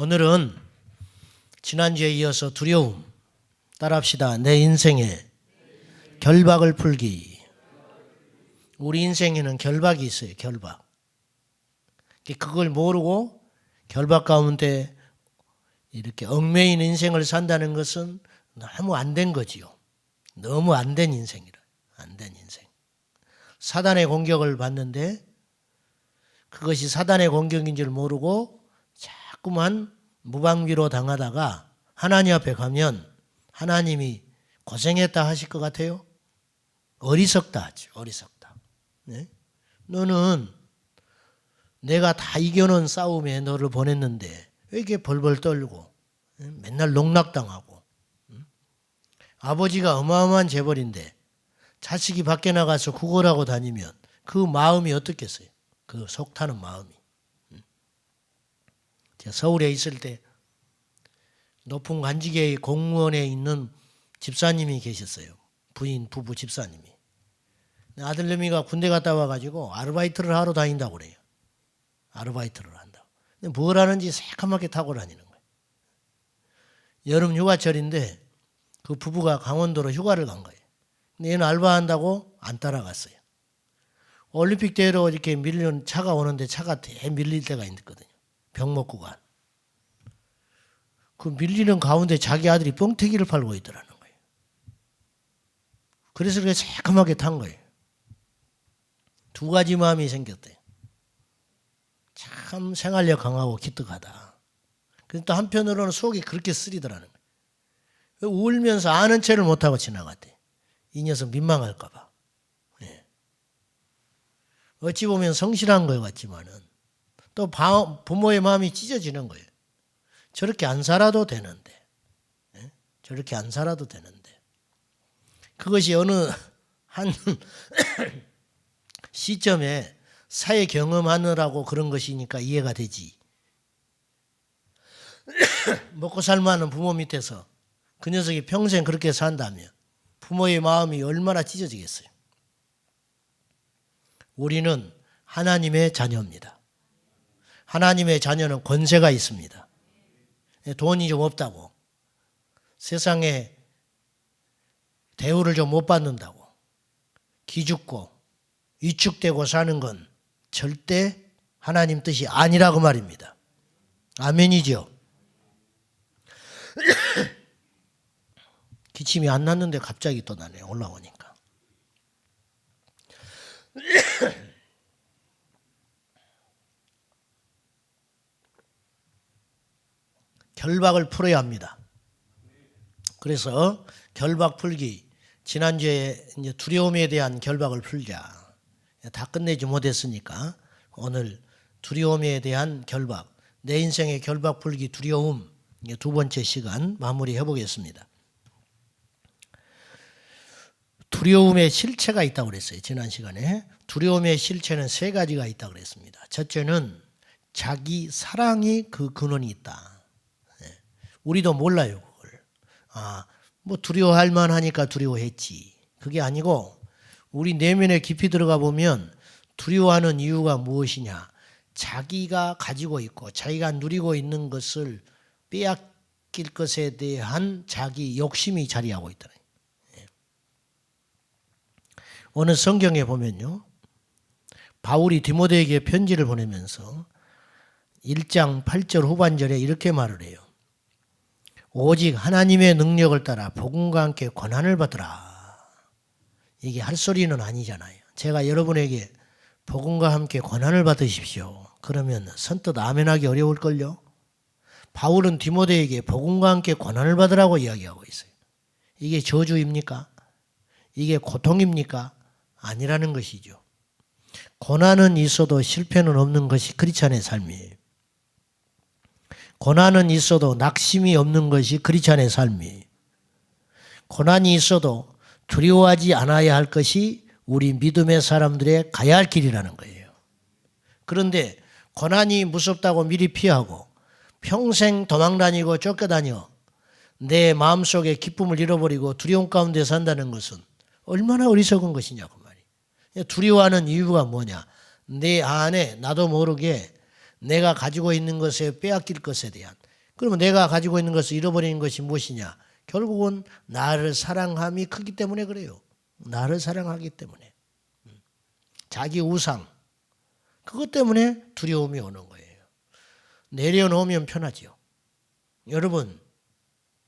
오늘은 지난주에 이어서 두려움 따라합시다. 내 인생에 결박을 풀기. 우리 인생에는 결박이 있어요. 결박. 그걸 모르고 결박 가운데 이렇게 얽매인 인생을 산다는 것은 너무 안 된 거지요. 너무 안 된 인생이라. 안 된 인생. 사단의 공격을 받는데 그것이 사단의 공격인 줄 모르고 자꾸만 무방비로 당하다가 하나님 앞에 가면 하나님이 고생했다 하실 것 같아요? 어리석다 하죠. 어리석다. 네? 너는 내가 다 이겨놓은 싸움에 너를 보냈는데 왜 이렇게 벌벌 떨고 맨날 농락당하고 아버지가 어마어마한 재벌인데 자식이 밖에 나가서 구걸하고 다니면 그 마음이 어떻겠어요? 그 속타는 마음이. 제가 서울에 있을 때 높은 관직의 공무원에 있는 집사님이 계셨어요. 부부 집사님이. 아들내미가 군대 갔다 와가지고 아르바이트를 하러 다닌다고 그래요. 아르바이트를 한다고. 근데 뭘 하는지 새까맣게 타고 다니는 거예요. 여름 휴가철인데 그 부부가 강원도로 휴가를 간 거예요. 근데 얘는 알바한다고 안 따라갔어요. 올림픽 대회로 이렇게 밀리는 차가 오는데 차가 대 밀릴 때가 있거든요. 병목구간. 그 밀리는 가운데 자기 아들이 뻥튀기를 팔고 있더라는 거예요. 그래서 그렇게 새까맣게 탄 거예요. 두 가지 마음이 생겼대요. 참 생활력 강하고 기특하다. 근데 또 한편으로는 속이 그렇게 쓰리더라는 거예요. 울면서 아는 체를 못하고 지나갔대. 이 녀석 민망할까 봐. 네. 어찌 보면 성실한 것 같지만은 또 부모의 마음이 찢어지는 거예요. 저렇게 안 살아도 되는데. 네? 저렇게 안 살아도 되는데. 그것이 어느 한 시점에 사회 경험하느라고 그런 것이니까 이해가 되지. 먹고 살만한 부모 밑에서 그 녀석이 평생 그렇게 산다면 부모의 마음이 얼마나 찢어지겠어요. 우리는 하나님의 자녀입니다. 하나님의 자녀는 권세가 있습니다. 돈이 좀 없다고 세상에 대우를 좀 못 받는다고 기죽고 위축되고 사는 건 절대 하나님 뜻이 아니라고 말입니다. 아멘이죠. 기침이 안 났는데 갑자기 또 나네요. 올라오니까. 결박을 풀어야 합니다. 그래서 결박 풀기. 지난주에 이제 두려움에 대한 결박을 풀자. 다 끝내지 못했으니까 오늘 두려움에 대한 결박. 내 인생의 결박 풀기 두려움. 두 번째 시간 마무리해 보겠습니다. 두려움의 실체가 있다고 그랬어요. 지난 시간에. 두려움의 실체는 세 가지가 있다고 그랬습니다. 첫째는 자기 사랑이 그 근원이 있다. 우리도 몰라요, 그걸. 뭐 두려워할 만하니까 두려워했지. 그게 아니고 우리 내면에 깊이 들어가 보면 두려워하는 이유가 무엇이냐. 자기가 가지고 있고 자기가 누리고 있는 것을 빼앗길 것에 대한 자기 욕심이 자리하고 있다. 오늘 성경에 보면요. 바울이 디모데에게 편지를 보내면서 1장 8절 후반절에 이렇게 말을 해요. 오직 하나님의 능력을 따라 복음과 함께 권한을 받으라. 이게 할 소리는 아니잖아요. 제가 여러분에게 복음과 함께 권한을 받으십시오. 그러면 선뜻 아멘하기 어려울걸요. 바울은 디모데에게 복음과 함께 권한을 받으라고 이야기하고 있어요. 이게 저주입니까? 이게 고통입니까? 아니라는 것이죠. 고난은 있어도 실패는 없는 것이 크리스찬의 삶이에요. 고난은 있어도 낙심이 없는 것이 크리스찬의 삶이에요. 고난이 있어도 두려워하지 않아야 할 것이 우리 믿음의 사람들의 가야 할 길이라는 거예요. 그런데 고난이 무섭다고 미리 피하고 평생 도망다니고 쫓겨다녀 내 마음속에 기쁨을 잃어버리고 두려움 가운데 산다는 것은 얼마나 어리석은 것이냐고 말이에요. 두려워하는 이유가 뭐냐. 내 안에 나도 모르게 내가 가지고 있는 것에 빼앗길 것에 대한 그러면 내가 가지고 있는 것을 잃어버리는 것이 무엇이냐? 결국은 나를 사랑함이 크기 때문에 그래요. 나를 사랑하기 때문에. 자기 우상. 그것 때문에 두려움이 오는 거예요. 내려놓으면 편하지요. 여러분,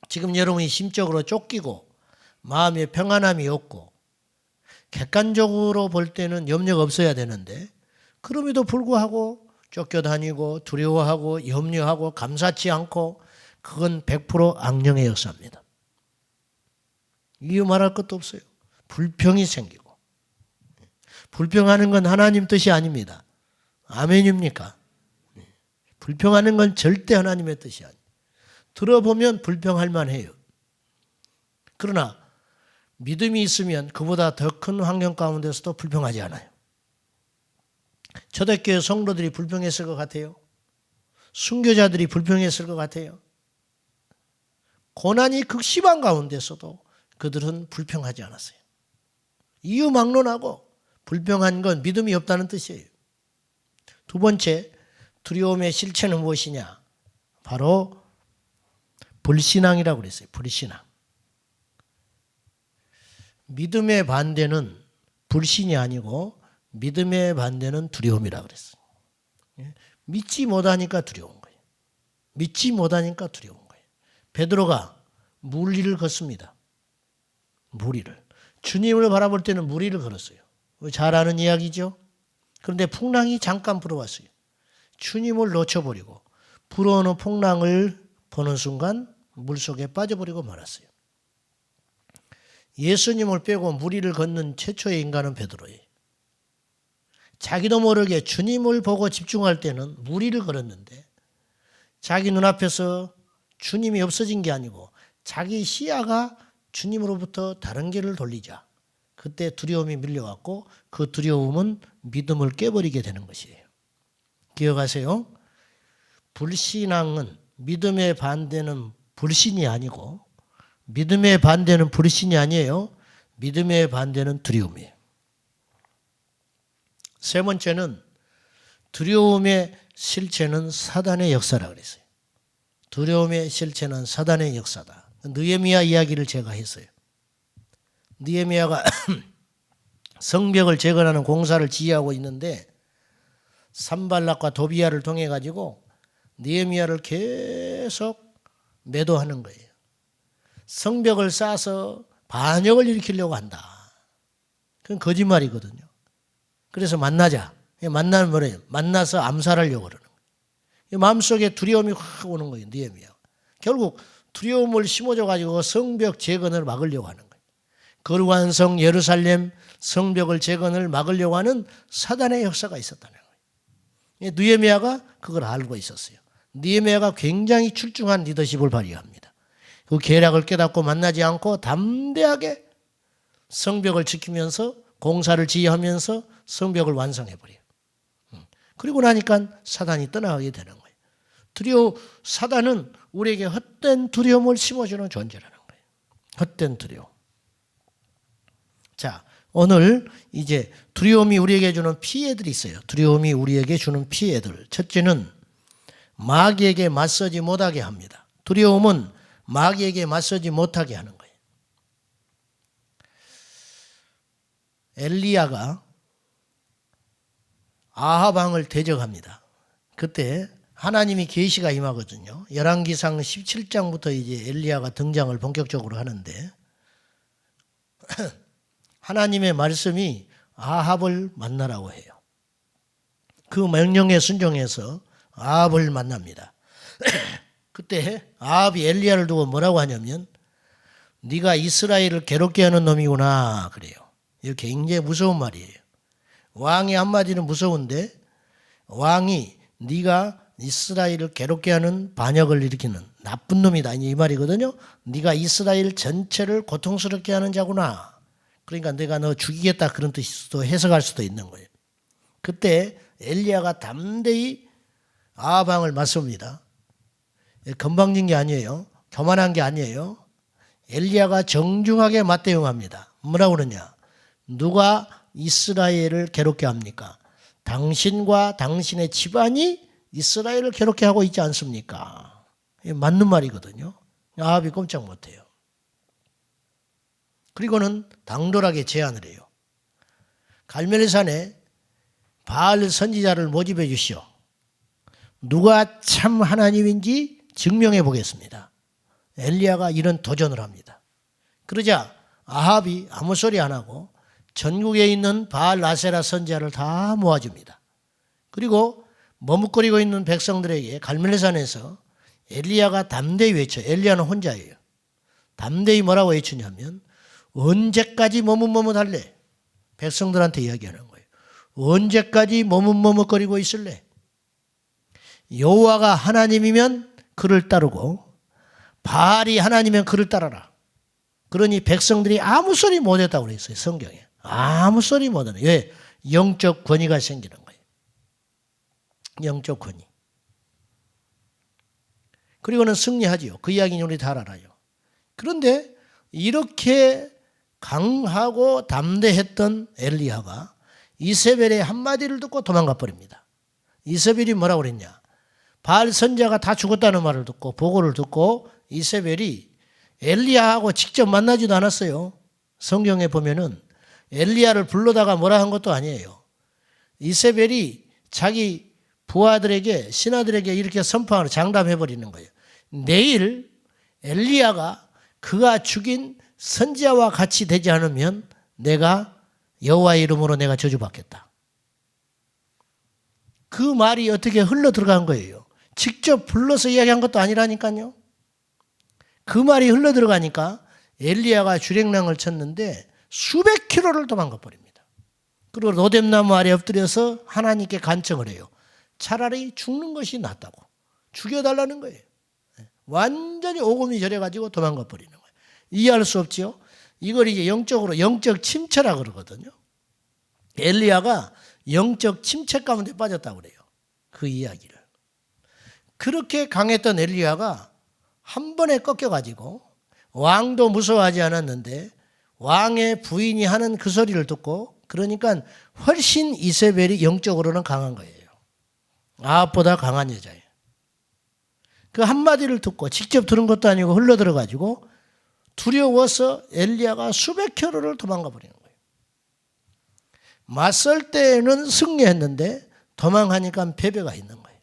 지금 여러분이 심적으로 쫓기고 마음에 평안함이 없고 객관적으로 볼 때는 염려가 없어야 되는데 그럼에도 불구하고 쫓겨다니고 두려워하고 염려하고 감사치 않고 그건 100% 악령의 역사입니다. 이유 말할 것도 없어요. 불평이 생기고. 불평하는 건 하나님 뜻이 아닙니다. 아멘입니까? 불평하는 건 절대 하나님의 뜻이 아니에요. 들어보면 불평할 만해요. 그러나 믿음이 있으면 그보다 더 큰 환경 가운데서도 불평하지 않아요. 초대교회 성도들이 불평했을 것 같아요. 순교자들이 불평했을 것 같아요. 고난이 극심한 가운데서도 그들은 불평하지 않았어요. 이유 막론하고 불평한 건 믿음이 없다는 뜻이에요. 두 번째, 두려움의 실체는 무엇이냐? 바로 불신앙이라고 그랬어요. 불신앙. 믿음의 반대는 불신이 아니고 믿음의 반대는 두려움이라고 그랬어요. 믿지 못하니까 두려운 거예요. 믿지 못하니까 두려운 거예요. 베드로가 물 위를 걷습니다. 물 위를. 주님을 바라볼 때는 물 위를 걸었어요. 잘 아는 이야기죠. 그런데 풍랑이 잠깐 불어왔어요. 주님을 놓쳐버리고 불어오는 풍랑을 보는 순간 물속에 빠져버리고 말았어요. 예수님을 빼고 물 위를 걷는 최초의 인간은 베드로예요. 자기도 모르게 주님을 보고 집중할 때는 물 위를 걸었는데 자기 눈앞에서 주님이 없어진 게 아니고 자기 시야가 주님으로부터 다른 길을 돌리자. 그때 두려움이 밀려왔고 그 두려움은 믿음을 깨버리게 되는 것이에요. 기억하세요. 불신앙은 믿음의 반대는 불신이 아니고 믿음의 반대는 불신이 아니에요. 믿음의 반대는 두려움이에요. 세 번째는 두려움의 실체는 사단의 역사라고 그랬어요. 두려움의 실체는 사단의 역사다. 느헤미야 이야기를 제가 했어요. 느헤미야가 성벽을 재건하는 공사를 지휘하고 있는데 산발락과 도비야를 통해 가지고 느헤미야를 계속 매도하는 거예요. 성벽을 쌓아서 반역을 일으키려고 한다. 그건 거짓말이거든요. 그래서 만나자. 만나면 뭐래요? 만나서 암살하려고 그러는 거예요. 마음속에 두려움이 확 오는 거예요. 느헤미야. 결국 두려움을 심어줘 가지고 성벽 재건을 막으려고 하는 거예요. 거룩한 성 예루살렘 성벽을 재건을 막으려고 하는 사단의 역사가 있었다는 거예요. 느헤미야가 그걸 알고 있었어요. 느헤미야가 굉장히 출중한 리더십을 발휘합니다. 그 계략을 깨닫고 만나지 않고 담대하게 성벽을 지키면서 공사를 지휘하면서 성벽을 완성해버려요. 그리고 나니까 사단이 떠나가게 되는 거예요. 사단은 우리에게 헛된 두려움을 심어주는 존재라는 거예요. 헛된 두려움. 자, 오늘 이제 두려움이 우리에게 주는 피해들이 있어요. 두려움이 우리에게 주는 피해들. 첫째는 마귀에게 맞서지 못하게 합니다. 두려움은 마귀에게 맞서지 못하게 하는 거예요. 엘리야가 아합 왕을 대적합니다. 그때 하나님이 계시가 임하거든요. 열왕기상 17장부터 이제 엘리야가 등장을 본격적으로 하는데 하나님의 말씀이 아합을 만나라고 해요. 그 명령에 순종해서 아합을 만납니다. 그때 아합이 엘리야를 두고 뭐라고 하냐면 네가 이스라엘을 괴롭게 하는 놈이구나 그래요. 이거 굉장히 무서운 말이에요. 왕의 한마디는 무서운데 왕이 네가 이스라엘을 괴롭게 하는 반역을 일으키는 나쁜 놈이다 이 말이거든요. 네가 이스라엘 전체를 고통스럽게 하는 자구나. 그러니까 내가 너 죽이겠다 그런 뜻도 해석할 수도 있는 거예요. 그때 엘리야가 담대히 아합 왕을 맞섭니다. 건방진 게 아니에요. 교만한 게 아니에요. 엘리야가 정중하게 맞대응합니다. 뭐라고 그러냐. 누가 이스라엘을 괴롭게 합니까? 당신과 당신의 집안이 이스라엘을 괴롭게 하고 있지 않습니까? 맞는 말이거든요. 아합이 꼼짝 못해요. 그리고는 당돌하게 제안을 해요. 갈멜산에 바알 선지자를 모집해 주시오. 누가 참 하나님인지 증명해 보겠습니다. 엘리야가 이런 도전을 합니다. 그러자 아합이 아무 소리 안 하고 전국에 있는 바알 아세라 선지자를 다 모아줍니다. 그리고 머뭇거리고 있는 백성들에게 갈멜산에서 엘리야가 담대히 외쳐. 엘리야는 혼자예요. 담대히 뭐라고 외치냐면 언제까지 머뭇머뭇할래? 백성들한테 이야기하는 거예요. 언제까지 머뭇머뭇거리고 있을래? 여호와가 하나님이면 그를 따르고 바알이 하나님이면 그를 따라라. 그러니 백성들이 아무 소리 못했다고 그랬어요. 성경에. 아무 소리 못하네. 왜? 영적 권위가 생기는 거예요. 영적 권위. 그리고는 승리하지요. 그 이야기는 우리 다 알아요. 그런데 이렇게 강하고 담대했던 엘리야가 이세벨의 한마디를 듣고 도망가 버립니다. 이세벨이 뭐라고 그랬냐? 바알 선지자가 다 죽었다는 말을 듣고 보고를 듣고 이세벨이 엘리야하고 직접 만나지도 않았어요. 성경에 보면은 엘리야를 불러다가 뭐라 한 것도 아니에요. 이세벨이 자기 부하들에게 신하들에게 이렇게 선포하고 장담해 버리는 거예요. 내일 엘리야가 그가 죽인 선지자와 같이 되지 않으면 내가 여호와의 이름으로 내가 저주받겠다. 그 말이 어떻게 흘러 들어간 거예요. 직접 불러서 이야기한 것도 아니라니까요. 그 말이 흘러 들어가니까 엘리야가 주랭랑을 쳤는데 수백 킬로를 도망가 버립니다. 그리고 로뎀나무 아래 엎드려서 하나님께 간청을 해요. 차라리 죽는 것이 낫다고. 죽여달라는 거예요. 완전히 오금이 저려가지고 도망가 버리는 거예요. 이해할 수 없지요. 이걸 이제 영적으로 영적 침체라 그러거든요. 엘리야가 영적 침체 가운데 빠졌다고 그래요. 그 이야기를. 그렇게 강했던 엘리야가 한 번에 꺾여가지고 왕도 무서워하지 않았는데 왕의 부인이 하는 그 소리를 듣고 그러니까 훨씬 이세벨이 영적으로는 강한 거예요. 아합보다 강한 여자예요. 그 한마디를 듣고 직접 들은 것도 아니고 흘러들어가지고 두려워서 엘리야가 수백 킬로를 도망가 버리는 거예요. 맞설 때는 승리했는데 도망하니까 패배가 있는 거예요.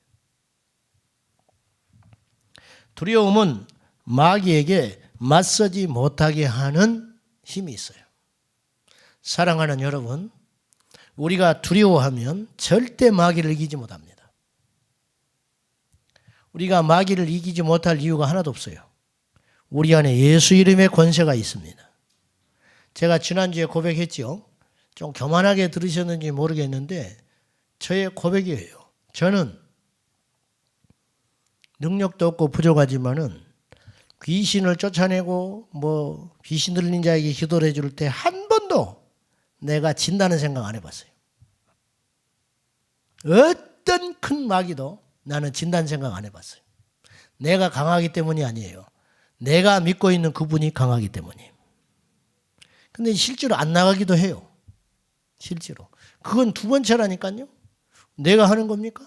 두려움은 마귀에게 맞서지 못하게 하는 힘이 있어요. 사랑하는 여러분, 우리가 두려워하면 절대 마귀를 이기지 못합니다. 우리가 마귀를 이기지 못할 이유가 하나도 없어요. 우리 안에 예수 이름의 권세가 있습니다. 제가 지난주에 고백했죠. 좀 교만하게 들으셨는지 모르겠는데 저의 고백이에요. 저는 능력도 없고 부족하지만은 귀신을 쫓아내고 귀신 들린 자에게 기도를 해줄 때 한 번도 내가 진다는 생각 안 해봤어요. 어떤 큰 마귀도 나는 진다는 생각 안 해봤어요. 내가 강하기 때문이 아니에요. 내가 믿고 있는 그분이 강하기 때문이에요. 근데 실제로 안 나가기도 해요. 실제로. 그건 두 번째라니까요. 내가 하는 겁니까?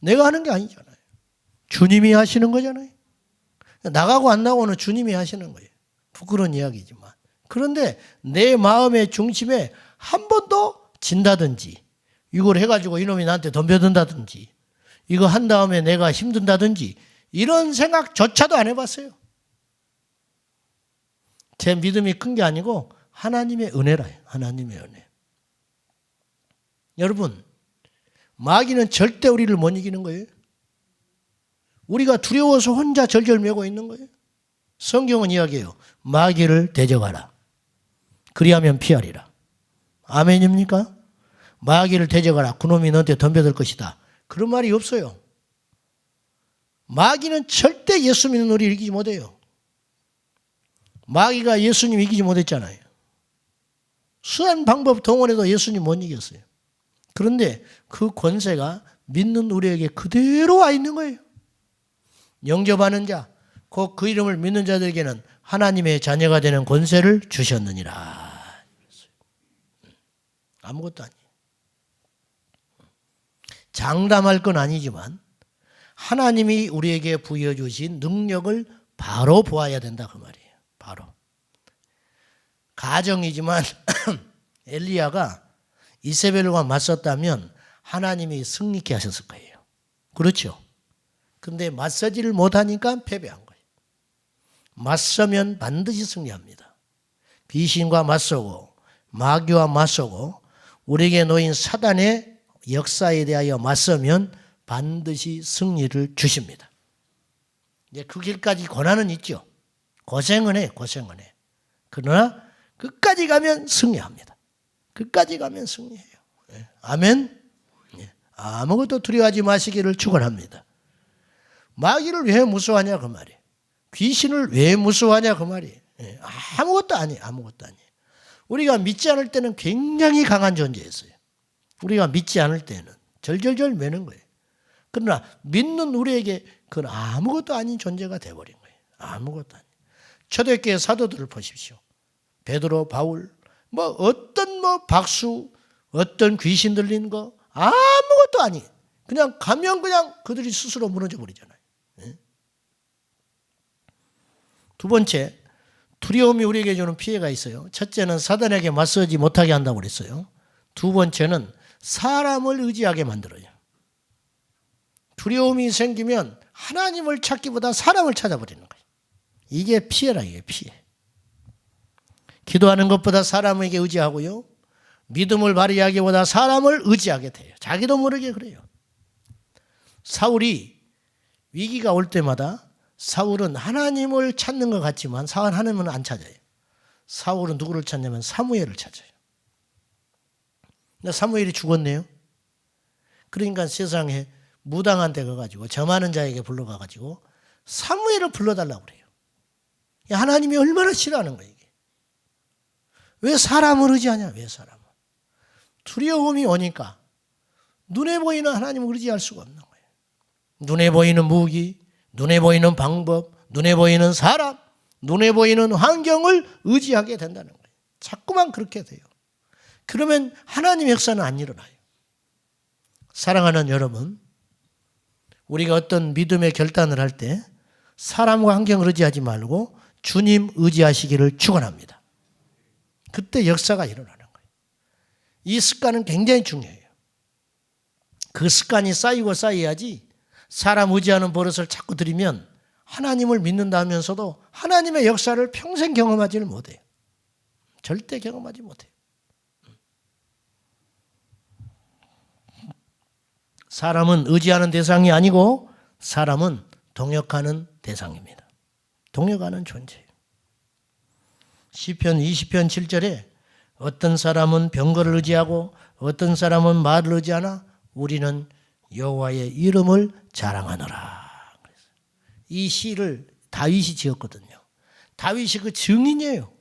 내가 하는 게 아니잖아요. 주님이 하시는 거잖아요. 나가고 안 나가고는 주님이 하시는 거예요. 부끄러운 이야기지만. 그런데 내 마음의 중심에 한 번도 진다든지 이걸 해가지고 이놈이 나한테 덤벼든다든지 이거 한 다음에 내가 힘든다든지 이런 생각조차도 안 해봤어요. 제 믿음이 큰 게 아니고 하나님의 은혜라요. 하나님의 은혜. 여러분, 마귀는 절대 우리를 못 이기는 거예요. 우리가 두려워서 혼자 절절매고 있는 거예요. 성경은 이야기해요. 마귀를 대적하라. 그리하면 피하리라. 아멘입니까? 마귀를 대적하라. 그놈이 너한테 덤벼들 것이다. 그런 말이 없어요. 마귀는 절대 예수 믿는 우리를 이기지 못해요. 마귀가 예수님 이기지 못했잖아요. 수한 방법 동원해도 예수님 못 이겼어요. 그런데 그 권세가 믿는 우리에게 그대로 와 있는 거예요. 영접하는 자, 곧 그 이름을 믿는 자들에게는 하나님의 자녀가 되는 권세를 주셨느니라. 아무것도 아니에요. 장담할 건 아니지만 하나님이 우리에게 부여주신 능력을 바로 보아야 된다 그 말이에요. 바로. 가정이지만 엘리야가 이세벨과 맞섰다면 하나님이 승리케 하셨을 거예요. 그렇죠? 근데 맞서지를 못하니까 패배한 거예요. 맞서면 반드시 승리합니다. 귀신과 맞서고 마귀와 맞서고 우리에게 놓인 사단의 역사에 대하여 맞서면 반드시 승리를 주십니다. 이제 그 길까지 고난은 있죠. 고생은 해. 그러나 끝까지 가면 승리합니다. 끝까지 가면 승리해요. 아멘. 아무것도 두려워하지 마시기를 축원합니다. 마귀를 왜 무서워하냐 그 말이에요. 귀신을 왜 무서워하냐 그 말이에요. 아무것도 아니에요. 우리가 믿지 않을 때는 굉장히 강한 존재였어요. 우리가 믿지 않을 때는 절절절 매는 거예요. 그러나 믿는 우리에게 그건 아무것도 아닌 존재가 돼버린 거예요. 아무것도 아닌. 초대교회 사도들을 보십시오. 베드로, 바울, 어떤 박수, 어떤 귀신 들리는 거 아무것도 아니. 그냥 가면 그냥 그들이 스스로 무너져 버리잖아요. 두 번째, 두려움이 우리에게 주는 피해가 있어요. 첫째는 사단에게 맞서지 못하게 한다고 그랬어요. 두 번째는 사람을 의지하게 만들어요. 두려움이 생기면 하나님을 찾기보다 사람을 찾아버리는 거예요. 이게 피해라, 이게 피해. 기도하는 것보다 사람에게 의지하고요. 믿음을 발휘하기보다 사람을 의지하게 돼요. 자기도 모르게 그래요. 사울이 위기가 올 때마다 사울은 하나님을 찾는 것 같지만 하나님은 안 찾아요. 사울은 누구를 찾냐면 사무엘을 찾아요. 근데 사무엘이 죽었네요. 그러니까 세상에 무당한 데 가가지고 점하는 자에게 불러가가지고 사무엘을 불러달라고 그래요. 하나님이 얼마나 싫어하는 거예요. 이게. 왜 사람을 의지하냐? 왜 사람을. 두려움이 오니까 눈에 보이는 하나님을 의지할 수가 없는 거예요. 눈에 보이는 무기, 눈에 보이는 방법, 눈에 보이는 사람, 눈에 보이는 환경을 의지하게 된다는 거예요. 자꾸만 그렇게 돼요. 그러면 하나님의 역사는 안 일어나요. 사랑하는 여러분, 우리가 어떤 믿음의 결단을 할 때 사람과 환경을 의지하지 말고 주님 의지하시기를 축원합니다. 그때 역사가 일어나는 거예요. 이 습관은 굉장히 중요해요. 그 습관이 쌓이고 쌓여야지 사람 의지하는 버릇을 자꾸 들이면 하나님을 믿는다 하면서도 하나님의 역사를 평생 경험하지를 못해요. 절대 경험하지 못해요. 사람은 의지하는 대상이 아니고 사람은 동역하는 대상입니다. 동역하는 존재예요. 시편 20편 7절에 어떤 사람은 병거를 의지하고 어떤 사람은 말을 의지하나 우리는 여호와의 이름을 자랑하노라. 이 시를 다윗이 지었거든요. 다윗이 그 증인이에요.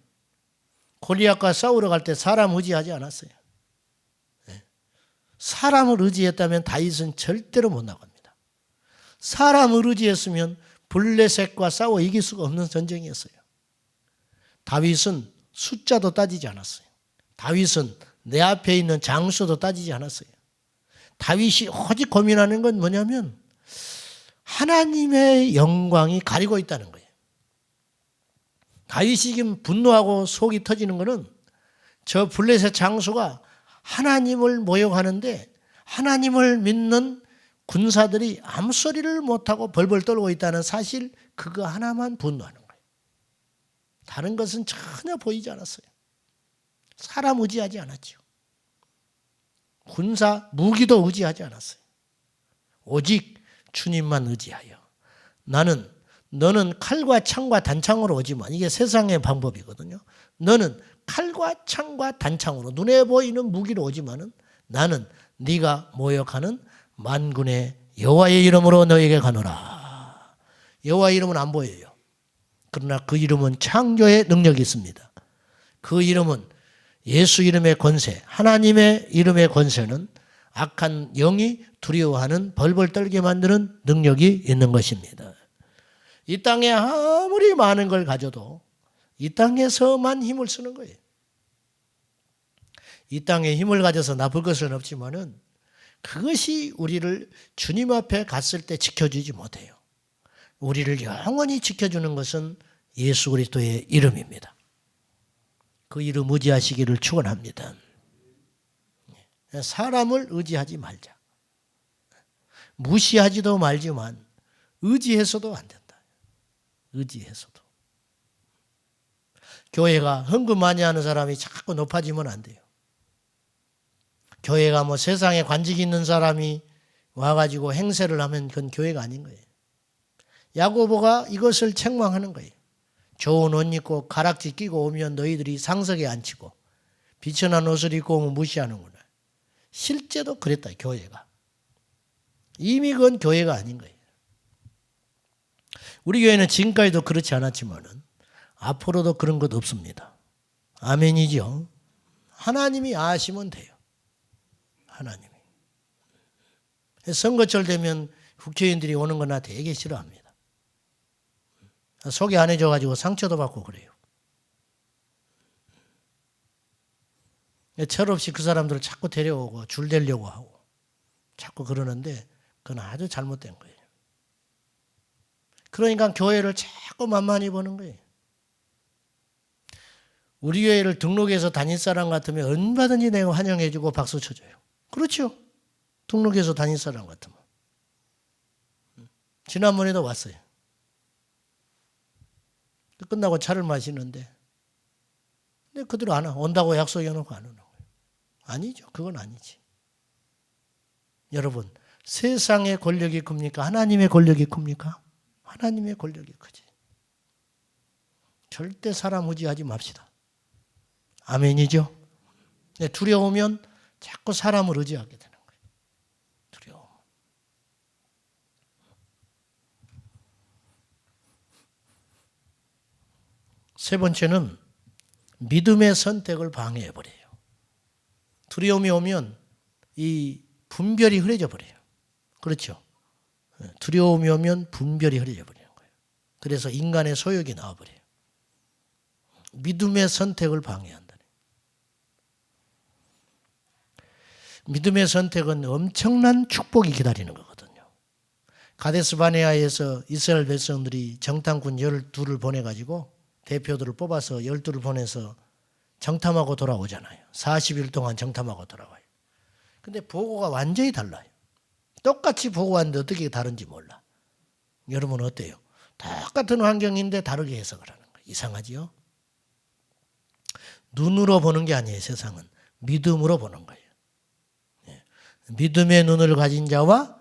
골리앗과 싸우러 갈 때 사람 의지하지 않았어요. 사람을 의지했다면 다윗은 절대로 못 나갑니다. 사람을 의지했으면 블레셋과 싸워 이길 수가 없는 전쟁이었어요. 다윗은 숫자도 따지지 않았어요. 다윗은 내 앞에 있는 장수도 따지지 않았어요. 다윗이 오직 고민하는 건 뭐냐면 하나님의 영광이 가리고 있다는 거예요. 다윗이 지금 분노하고 속이 터지는 거는 저 블레셋 장수가 하나님을 모욕하는데 하나님을 믿는 군사들이 아무 소리를 못하고 벌벌 떨고 있다는 사실 그거 하나만 분노하는 거예요. 다른 것은 전혀 보이지 않았어요. 사람 의지하지 않았죠. 군사 무기도 의지하지 않았어요. 오직 주님만 의지하여 너는 칼과 창과 단창으로 오지만 이게 세상의 방법이거든요. 너는 칼과 창과 단창으로 눈에 보이는 무기로 오지만은 나는 네가 모욕하는 만군의 여호와의 이름으로 너에게 가노라. 여호와의 이름은 안 보여요. 그러나 그 이름은 창조의 능력이 있습니다. 그 이름은 예수 이름의 권세, 하나님의 이름의 권세는 악한 영이 두려워하는 벌벌 떨게 만드는 능력이 있는 것입니다. 이 땅에 아무리 많은 걸 가져도 이 땅에서만 힘을 쓰는 거예요. 이 땅에 힘을 가져서 나쁠 것은 없지만은 그것이 우리를 주님 앞에 갔을 때 지켜주지 못해요. 우리를 영원히 지켜주는 것은 예수 그리스도의 이름입니다. 그 이름 의지하시기를 축원합니다. 사람을 의지하지 말자. 무시하지도 말지만 의지해서도 안 된다. 의지해서도. 교회가 헌금 많이 하는 사람이 자꾸 높아지면 안 돼요. 교회가 뭐 세상에 관직 있는 사람이 와가지고 행세를 하면 그건 교회가 아닌 거예요. 야고보가 이것을 책망하는 거예요. 좋은 옷 입고 가락지 끼고 오면 너희들이 상석에 앉히고 비천한 옷을 입고 오면 무시하는구나. 실제로 그랬다, 교회가. 이미 그건 교회가 아닌 거예요. 우리 교회는 지금까지도 그렇지 않았지만은 앞으로도 그런 것 없습니다. 아멘이죠. 하나님이 아시면 돼요. 하나님이. 선거철 되면 국회의원들이 오는 거 나 되게 싫어합니다. 소개 안 해줘가지고 상처도 받고 그래요. 철없이 그 사람들을 자꾸 데려오고 줄 대려고 하고 자꾸 그러는데 그건 아주 잘못된 거예요. 그러니까 교회를 자꾸 만만히 보는 거예요. 우리 교회를 등록해서 다닐 사람 같으면 얼마든지 내가 환영해주고 박수 쳐줘요. 그렇죠. 등록해서 다닐 사람 같으면. 지난번에도 왔어요. 끝나고 차를 마시는데 근데 그대로 안 와. 온다고 약속해놓고 안 오는 거예요. 아니죠. 그건 아니지. 여러분, 세상의 권력이 큽니까? 하나님의 권력이 큽니까? 하나님의 권력이 크지. 절대 사람 의지하지 맙시다. 아멘이죠? 네, 두려우면 자꾸 사람을 의지하게 되는 거예요. 두려움. 세 번째는 믿음의 선택을 방해해버려요. 두려움이 오면 이 분별이 흐려져 버려요. 그렇죠? 두려움이 오면 분별이 흐려져 버리는 거예요. 그래서 인간의 소욕이 나와버려요. 믿음의 선택을 방해한다. 믿음의 선택은 엄청난 축복이 기다리는 거거든요. 가데스 바네아에서 이스라엘 백성들이 정탐꾼 12를 보내가지고 대표들을 뽑아서 12를 보내서 정탐하고 돌아오잖아요. 40일 동안 정탐하고 돌아와요. 근데 보고가 완전히 달라요. 똑같이 보고하는데 어떻게 다른지 몰라. 여러분 어때요? 똑같은 환경인데 다르게 해석을 하는 거예요. 이상하지요? 눈으로 보는 게 아니에요. 세상은. 믿음으로 보는 거예요. 믿음의 눈을 가진 자와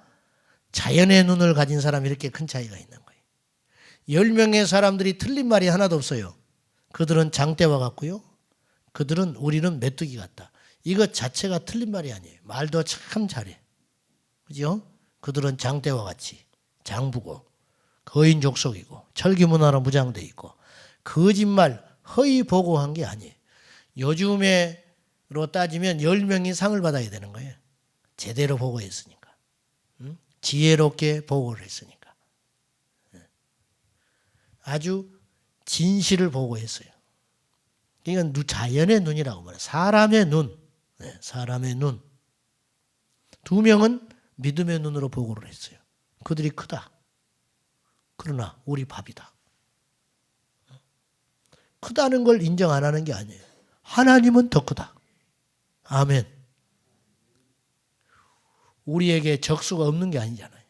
자연의 눈을 가진 사람이 이렇게 큰 차이가 있는 거예요. 10명의 사람들이 틀린 말이 하나도 없어요. 그들은 장대와 같고요. 우리는 메뚜기 같다. 이것 자체가 틀린 말이 아니에요. 말도 참 잘해. 그죠? 그들은 장대와 같이 장부고 거인 족속이고 철기 문화로 무장돼 있고 거짓말 허위 보고한 게 아니에요. 요즘으로 따지면 10명이 상을 받아야 되는 거예요. 제대로 보고했으니까. 지혜롭게 보고를 했으니까. 아주 진실을 보고했어요. 이건 자연의 눈이라고 말해요. 사람의 눈. 사람의 눈. 2명은 믿음의 눈으로 보고를 했어요. 그들이 크다. 그러나 우리 밥이다. 크다는 걸 인정 안 하는 게 아니에요. 하나님은 더 크다. 아멘. 우리에게 적수가 없는 게 아니잖아요.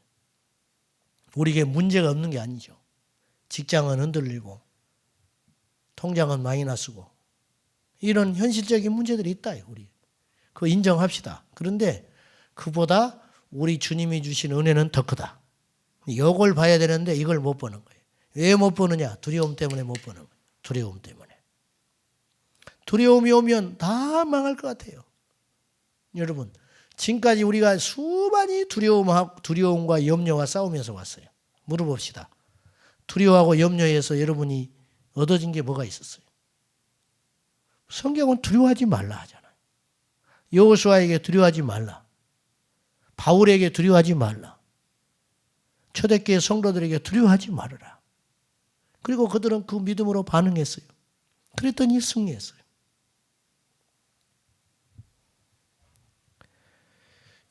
우리에게 문제가 없는 게 아니죠. 직장은 흔들리고 통장은 마이너스고 이런 현실적인 문제들이 있다. 우리 그거 인정합시다. 그런데 그보다 우리 주님이 주신 은혜는 더 크다. 이걸 봐야 되는데 이걸 못 보는 거예요. 왜 못 보느냐? 두려움 때문에 못 보는 거예요. 두려움 때문에. 두려움이 오면 다 망할 것 같아요. 여러분, 지금까지 우리가 수많이 두려움과 염려와 싸우면서 왔어요. 물어봅시다. 두려워하고 염려해서 여러분이 얻어진 게 뭐가 있었어요? 성경은 두려워하지 말라 하잖아요. 여호수아에게 두려워하지 말라. 바울에게 두려워하지 말라. 초대교회 성도들에게 두려워하지 말아라. 그리고 그들은 그 믿음으로 반응했어요. 그랬더니 승리했어요.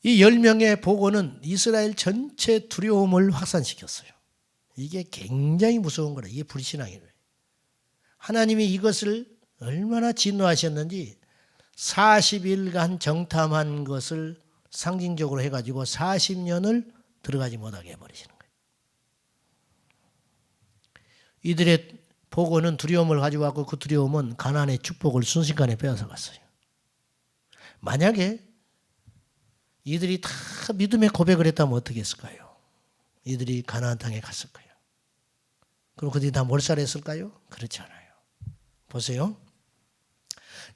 이 10명의 보고는 이스라엘 전체 두려움을 확산시켰어요. 이게 굉장히 무서운 거라. 이게 불신앙이에요. 하나님이 이것을 얼마나 진노하셨는지 40일간 정탐한 것을 상징적으로 해가지고 40년을 들어가지 못하게 해버리시는 거예요. 이들의 보고는 두려움을 가져왔고 그 두려움은 가나안의 축복을 순식간에 빼앗아 갔어요. 만약에 이들이 다 믿음의 고백을 했다면 어떻게 했을까요? 이들이 가나안 땅에 갔을까요? 그럼 그들이 다 몰살했을까요? 그렇지 않아요. 보세요.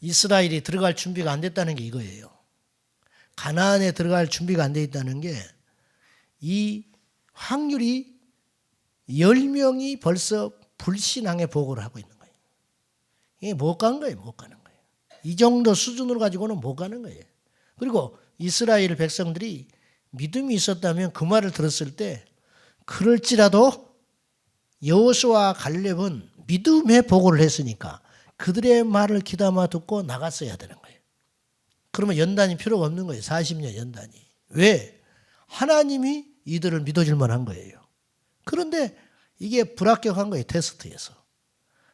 이스라엘이 들어갈 준비가 안 됐다는 게 이거예요. 가나안에 들어갈 준비가 안 돼 있다는 게 이 확률이 10명이 벌써 불신앙의 보고를 하고 있는 거예요. 이게 못 가는 거예요. 못 가는 거예요. 이 정도 수준으로 가지고는 못 가는 거예요. 그리고 이스라엘 백성들이 믿음이 있었다면 그 말을 들었을 때 그럴지라도 여호수아와 갈렙은 믿음의 보고를 했으니까 그들의 말을 귀담아 듣고 나갔어야 되는 거예요. 그러면 연단이 필요가 없는 거예요. 40년 연단이. 왜? 하나님이 이들을 믿어줄 만한 거예요. 그런데 이게 불합격한 거예요. 테스트에서.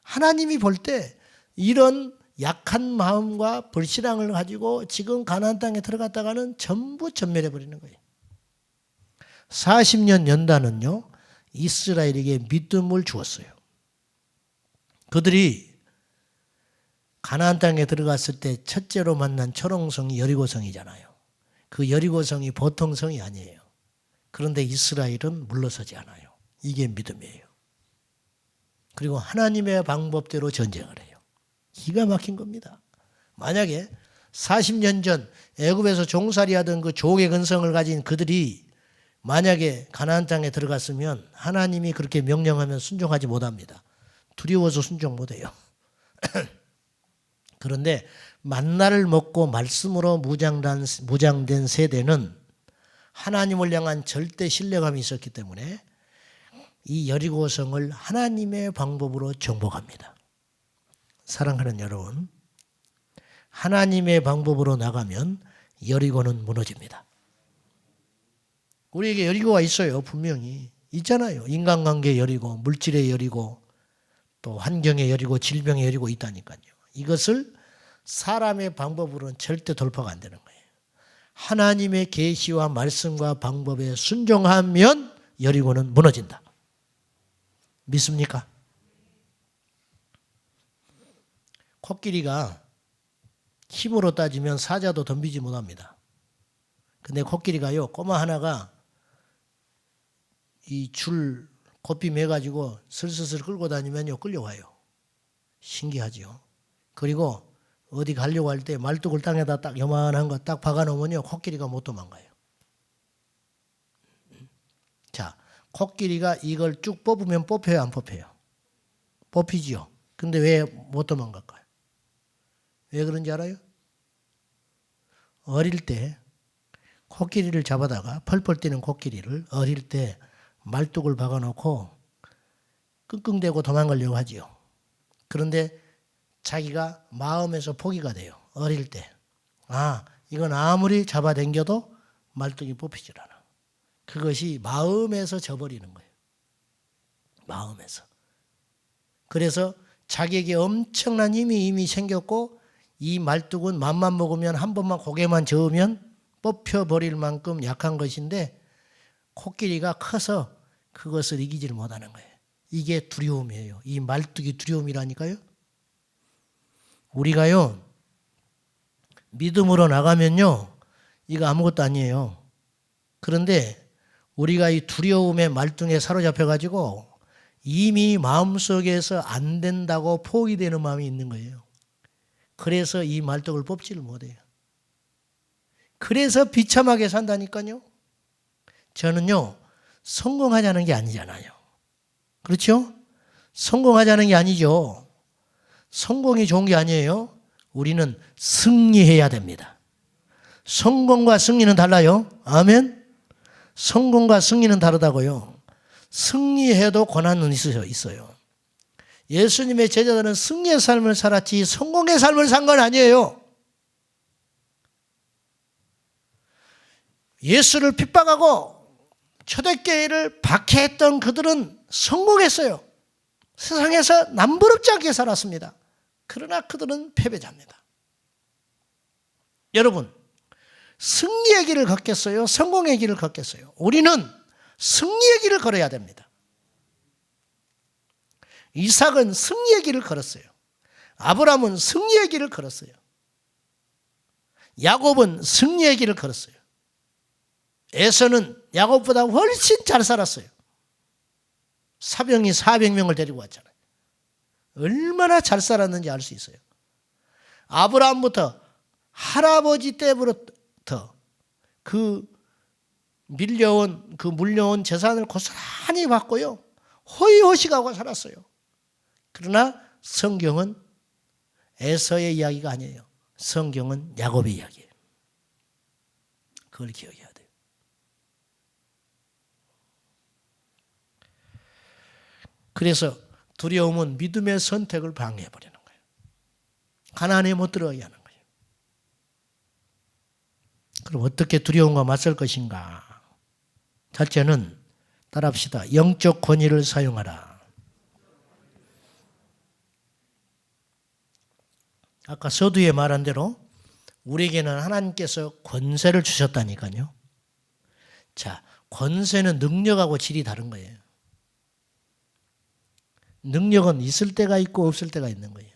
하나님이 볼 때 이런 약한 마음과 불신앙을 가지고 지금 가나안 땅에 들어갔다가는 전부 전멸해버리는 거예요. 40년 연단은요. 이스라엘에게 믿음을 주었어요. 그들이 가나안 땅에 들어갔을 때 첫째로 만난 초롱성이 여리고성이잖아요. 그 여리고성이 보통 성이 아니에요. 그런데 이스라엘은 물러서지 않아요. 이게 믿음이에요. 그리고 하나님의 방법대로 전쟁을 해요. 기가 막힌 겁니다. 만약에 40년 전 애굽에서 종살이하던 그 종의 근성을 가진 그들이 만약에 가나안 땅에 들어갔으면 하나님이 그렇게 명령하면 순종하지 못합니다. 두려워서 순종 못해요. 그런데 만나를 먹고 말씀으로 무장된 세대는 하나님을 향한 절대 신뢰감이 있었기 때문에 이 여리고성을 하나님의 방법으로 정복합니다. 사랑하는 여러분, 하나님의 방법으로 나가면 여리고는 무너집니다. 우리에게 여리고가 있어요. 분명히 있잖아요. 인간관계의 여리고, 물질의 여리고, 또 환경의 여리고, 질병의 여리고 있다니까요. 이것을 사람의 방법으로는 절대 돌파가 안 되는 거예요. 하나님의 계시와 말씀과 방법에 순종하면 여리고는 무너진다. 믿습니까? 코끼리가 힘으로 따지면 사자도 덤비지 못합니다. 근데 코끼리가요, 꼬마 하나가 이 줄 고삐 매가지고 슬슬슬 끌고 다니면요, 끌려와요. 신기하죠. 그리고 어디 가려고 할 때 말뚝을 땅에다 딱 요만한 거 딱 박아놓으면요, 코끼리가 못 도망가요. 자, 코끼리가 이걸 쭉 뽑으면 뽑혀요, 안 뽑혀요? 뽑히지요. 근데 왜 못 도망갈까요? 왜 그런지 알아요? 어릴 때 코끼리를 잡아다가 펄펄 뛰는 코끼리를 어릴 때 말뚝을 박아놓고 끙끙대고 도망가려고 하지요. 그런데 자기가 마음에서 포기가 돼요. 어릴 때. 아, 이건 아무리 잡아당겨도 말뚝이 뽑히질 않아. 그것이 마음에서 져버리는 거예요. 마음에서. 그래서 자기에게 엄청난 힘이 이미 생겼고 이 말뚝은 맘만 먹으면 한 번만 고개만 저으면 뽑혀버릴 만큼 약한 것인데 코끼리가 커서 그것을 이기지를 못하는 거예요. 이게 두려움이에요. 이 말뚝이 두려움이라니까요. 우리가요, 믿음으로 나가면요, 이거 아무것도 아니에요. 그런데 우리가 이 두려움의 말뚝에 사로잡혀가지고 이미 마음속에서 안 된다고 포기되는 마음이 있는 거예요. 그래서 이 말뚝을 뽑지를 못해요. 그래서 비참하게 산다니까요. 저는요, 성공하자는 게 아니잖아요. 그렇죠? 성공하자는 게 아니죠. 성공이 좋은 게 아니에요. 우리는 승리해야 됩니다. 성공과 승리는 달라요. 아멘? 성공과 승리는 다르다고요. 승리해도 고난은 있어요. 예수님의 제자들은 승리의 삶을 살았지 성공의 삶을 산 건 아니에요. 예수를 핍박하고 초대교회를 박해했던 그들은 성공했어요. 세상에서 남부럽지 않게 살았습니다. 그러나 그들은 패배자입니다. 여러분, 승리의 길을 걷겠어요? 성공의 길을 걷겠어요? 우리는 승리의 길을 걸어야 됩니다. 이삭은 승리의 길을 걸었어요. 아브라함은 승리의 길을 걸었어요. 야곱은 승리의 길을 걸었어요. 에서는 야곱보다 훨씬 잘 살았어요. 사병이 400명을 데리고 왔잖아요. 얼마나 잘 살았는지 알 수 있어요. 아브라함부터 할아버지 때부터 그 물려온 재산을 고스란히 받고요. 호의호식하고 살았어요. 그러나 성경은 에서의 이야기가 아니에요. 성경은 야곱의 이야기예요. 그걸 기억해야 돼요. 그래서 두려움은 믿음의 선택을 방해해버리는 거예요. 가나안에 못 들어가게 하는 거예요. 그럼 어떻게 두려움과 맞설 것인가? 첫째는 따라합시다. 영적 권위를 사용하라. 아까 서두에 말한 대로 우리에게는 하나님께서 권세를 주셨다니까요. 자, 권세는 능력하고 질이 다른 거예요. 능력은 있을 때가 있고 없을 때가 있는 거예요.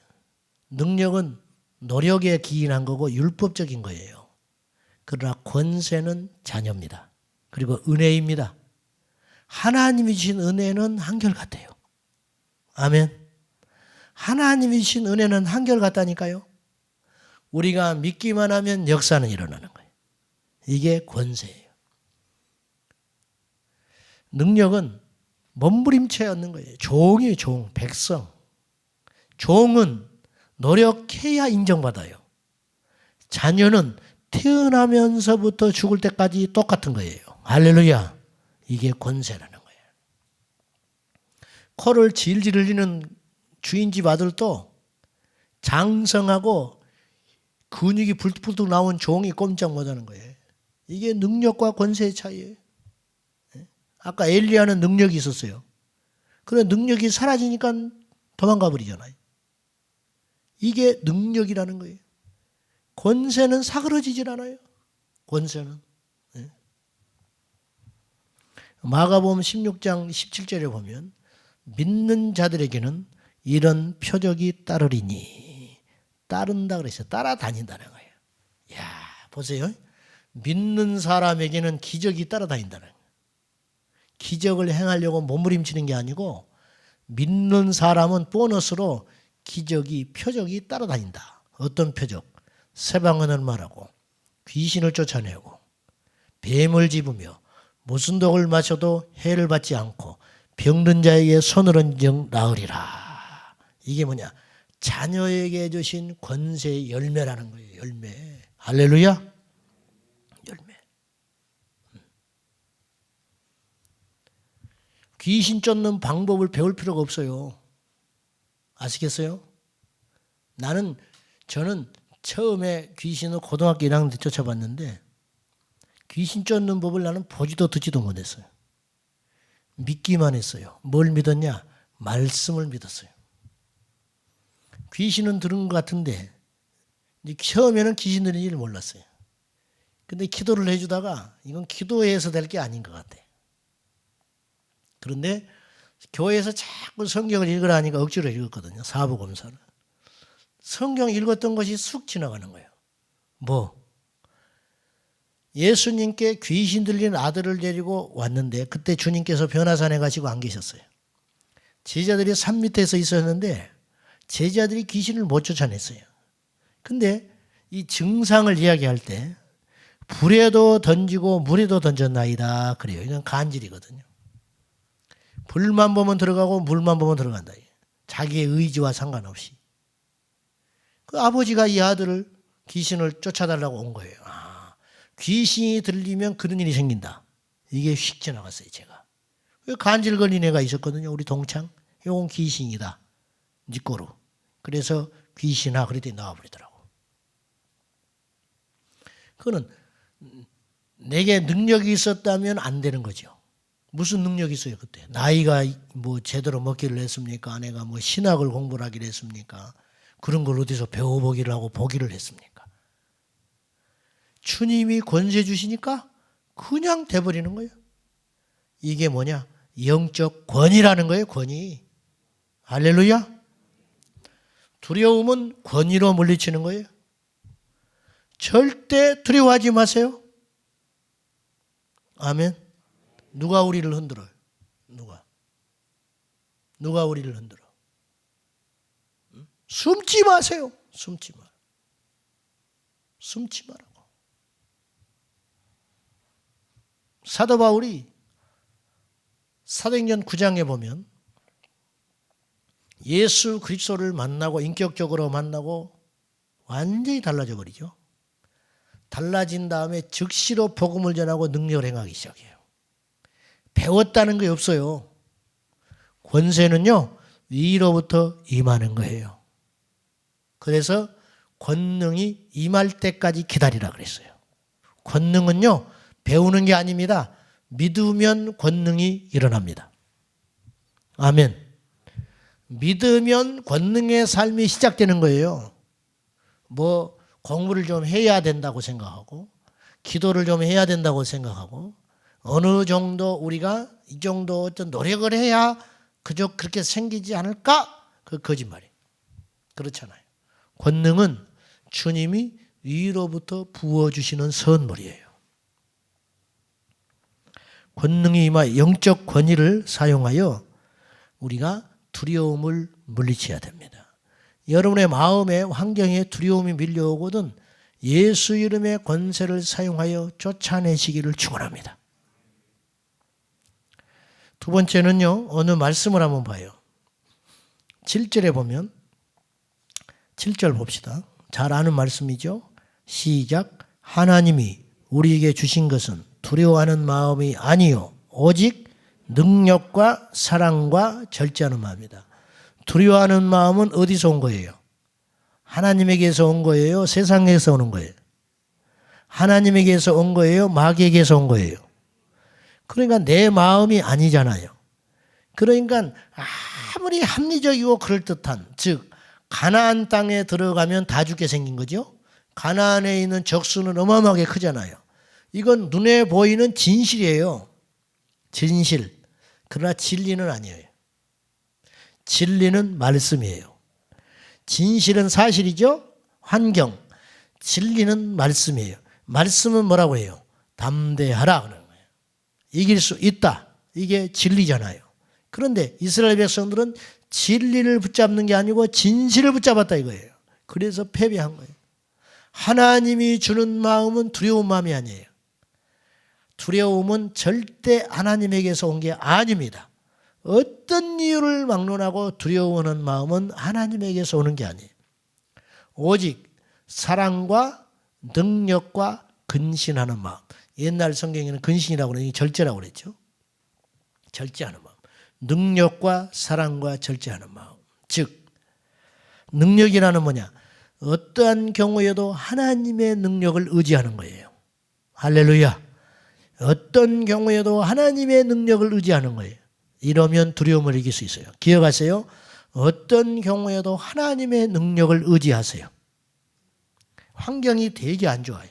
능력은 노력에 기인한 거고 율법적인 거예요. 그러나 권세는 자녀입니다. 그리고 은혜입니다. 하나님이 주신 은혜는 한결같아요. 아멘. 하나님이 주신 은혜는 한결같다니까요. 우리가 믿기만 하면 역사는 일어나는 거예요. 이게 권세예요. 능력은 몸부림쳐야 얻는 거예요. 종이에요, 종, 백성. 종은 노력해야 인정받아요. 자녀는 태어나면서부터 죽을 때까지 똑같은 거예요. 할렐루야. 이게 권세라는 거예요. 코를 질질 흘리는 주인집 아들도 장성하고 근육이 불뚝불뚝 나온 종이 꼼짝 못하는 거예요. 이게 능력과 권세의 차이예요. 아까 엘리야는 능력이 있었어요. 그런데 능력이 사라지니까 도망가 버리잖아요. 이게 능력이라는 거예요. 권세는 사그러지질 않아요. 권세는. 마가복음 16장 17절에 보면 믿는 자들에게는 이런 표적이 따르리니, 따른다 그랬어요. 따라다닌다는 거예요. 야, 보세요. 믿는 사람에게는 기적이 따라다닌다는 거예요. 기적을 행하려고 몸부림치는 게 아니고 믿는 사람은 보너스로 기적이, 표적이 따라다닌다. 어떤 표적? 새방언을 말하고 귀신을 쫓아내고 뱀을 집으며 무슨 독을 마셔도 해를 받지 않고 병든 자에게 손을 얹어 나으리라. 이게 뭐냐? 자녀에게 주신 권세의 열매라는 거예요. 열매. 할렐루야. 열매. 귀신 쫓는 방법을 배울 필요가 없어요. 아시겠어요? 저는 처음에 귀신을 고등학교 1학년 때 쫓아봤는데 귀신 쫓는 법을 나는 보지도 듣지도 못했어요. 믿기만 했어요. 뭘 믿었냐? 말씀을 믿었어요. 귀신은 들은 것 같은데 처음에는 귀신 들린지를 몰랐어요. 근데 기도를 해주다가 이건 기도해서 될 게 아닌 것 같아. 그런데 교회에서 자꾸 성경을 읽으라 하니까 억지로 읽었거든요. 사복음서를. 성경 읽었던 것이 쑥 지나가는 거예요. 뭐? 예수님께 귀신 들린 아들을 데리고 왔는데 그때 주님께서 변화산에 가시고 안 계셨어요. 제자들이 산 밑에서 있었는데 제자들이 귀신을 못 쫓아냈어요. 근데 이 증상을 이야기할 때 불에도 던지고 물에도 던졌나이다 그래요. 이건 간질이거든요. 불만 보면 들어가고 물만 보면 들어간다. 자기의 의지와 상관없이. 그 아버지가 이 아들을 귀신을 쫓아달라고 온 거예요. 귀신이 들리면 그런 일이 생긴다. 이게 휙 지나갔어요, 제가. 간질 걸린 애가 있었거든요, 우리 동창. 이건 귀신이다. 니 거로. 그래서 귀신아 그랬더니 나와버리더라고. 그거는 내게 능력이 있었다면 안 되는 거죠. 무슨 능력이 있어요 그때? 나이가 뭐 제대로 먹기를 했습니까? 아내가 뭐 신학을 공부를 하기를 했습니까? 그런 걸 어디서 배워보기를 하고 보기를 했습니까? 주님이 권세 주시니까 그냥 돼버리는 거예요. 이게 뭐냐? 영적 권위라는 거예요. 권위. 할렐루야. 두려움은 권위로 물리치는 거예요. 절대 두려워하지 마세요. 아멘. 누가 우리를 흔들어요? 누가 우리를 흔들어? 숨지 마세요. 숨지 마. 숨지 말라고. 사도 바울이 사도행전 9장에 보면 예수 그리스도를 만나고 인격적으로 만나고 완전히 달라져 버리죠. 달라진 다음에 즉시로 복음을 전하고 능력을 행하기 시작해요. 배웠다는 게 없어요. 권세는요, 위로부터 임하는 거예요. 그래서 권능이 임할 때까지 기다리라 그랬어요. 권능은요, 배우는 게 아닙니다. 믿으면 권능이 일어납니다. 아멘. 믿으면 권능의 삶이 시작되는 거예요. 뭐 공부를 좀 해야 된다고 생각하고 기도를 좀 해야 된다고 생각하고 어느 정도 우리가 이 정도 어떤 노력을 해야 그저 그렇게 생기지 않을까? 그 거짓말이에요. 그렇잖아요. 권능은 주님이 위로부터 부어주시는 선물이에요. 권능이 임하 영적 권위를 사용하여 우리가 두려움을 물리쳐야 됩니다. 여러분의 마음에 환경에 두려움이 밀려오거든 예수 이름의 권세를 사용하여 쫓아내시기를 축원합니다. 두 번째는요. 어느 말씀을 한번 봐요. 7절에 보면 7절 봅시다. 잘 아는 말씀이죠. 시작. 하나님이 우리에게 주신 것은 두려워하는 마음이 아니요 오직 능력과 사랑과 절제하는 마음이다. 두려워하는 마음은 어디서 온 거예요? 하나님에게서 온 거예요? 세상에서 오는 거예요? 하나님에게서 온 거예요? 마귀에게서 온 거예요? 그러니까 내 마음이 아니잖아요. 그러니까 아무리 합리적이고 그럴듯한 즉 가나안 땅에 들어가면 다 죽게 생긴 거죠. 가나안에 있는 적수는 어마어마하게 크잖아요. 이건 눈에 보이는 진실이에요. 진실. 그러나 진리는 아니에요. 진리는 말씀이에요. 진실은 사실이죠. 환경. 진리는 말씀이에요. 말씀은 뭐라고 해요? 담대하라 그러는 거예요. 이길 수 있다. 이게 진리잖아요. 그런데 이스라엘 백성들은 진리를 붙잡는 게 아니고 진실을 붙잡았다 이거예요. 그래서 패배한 거예요. 하나님이 주는 마음은 두려운 마음이 아니에요. 두려움은 절대 하나님에게서 온 게 아닙니다. 어떤 이유를 막론하고 두려워하는 마음은 하나님에게서 오는 게 아니에요. 오직 사랑과 능력과 근신하는 마음. 옛날 성경에는 근신이라고 그러니 절제라고 그랬죠. 절제하는 마음. 능력과 사랑과 절제하는 마음. 즉 능력이라는 뭐냐? 어떠한 경우에도 하나님의 능력을 의지하는 거예요. 할렐루야. 어떤 경우에도 하나님의 능력을 의지하는 거예요. 이러면 두려움을 이길 수 있어요. 기억하세요. 어떤 경우에도 하나님의 능력을 의지하세요. 환경이 되게 안 좋아요.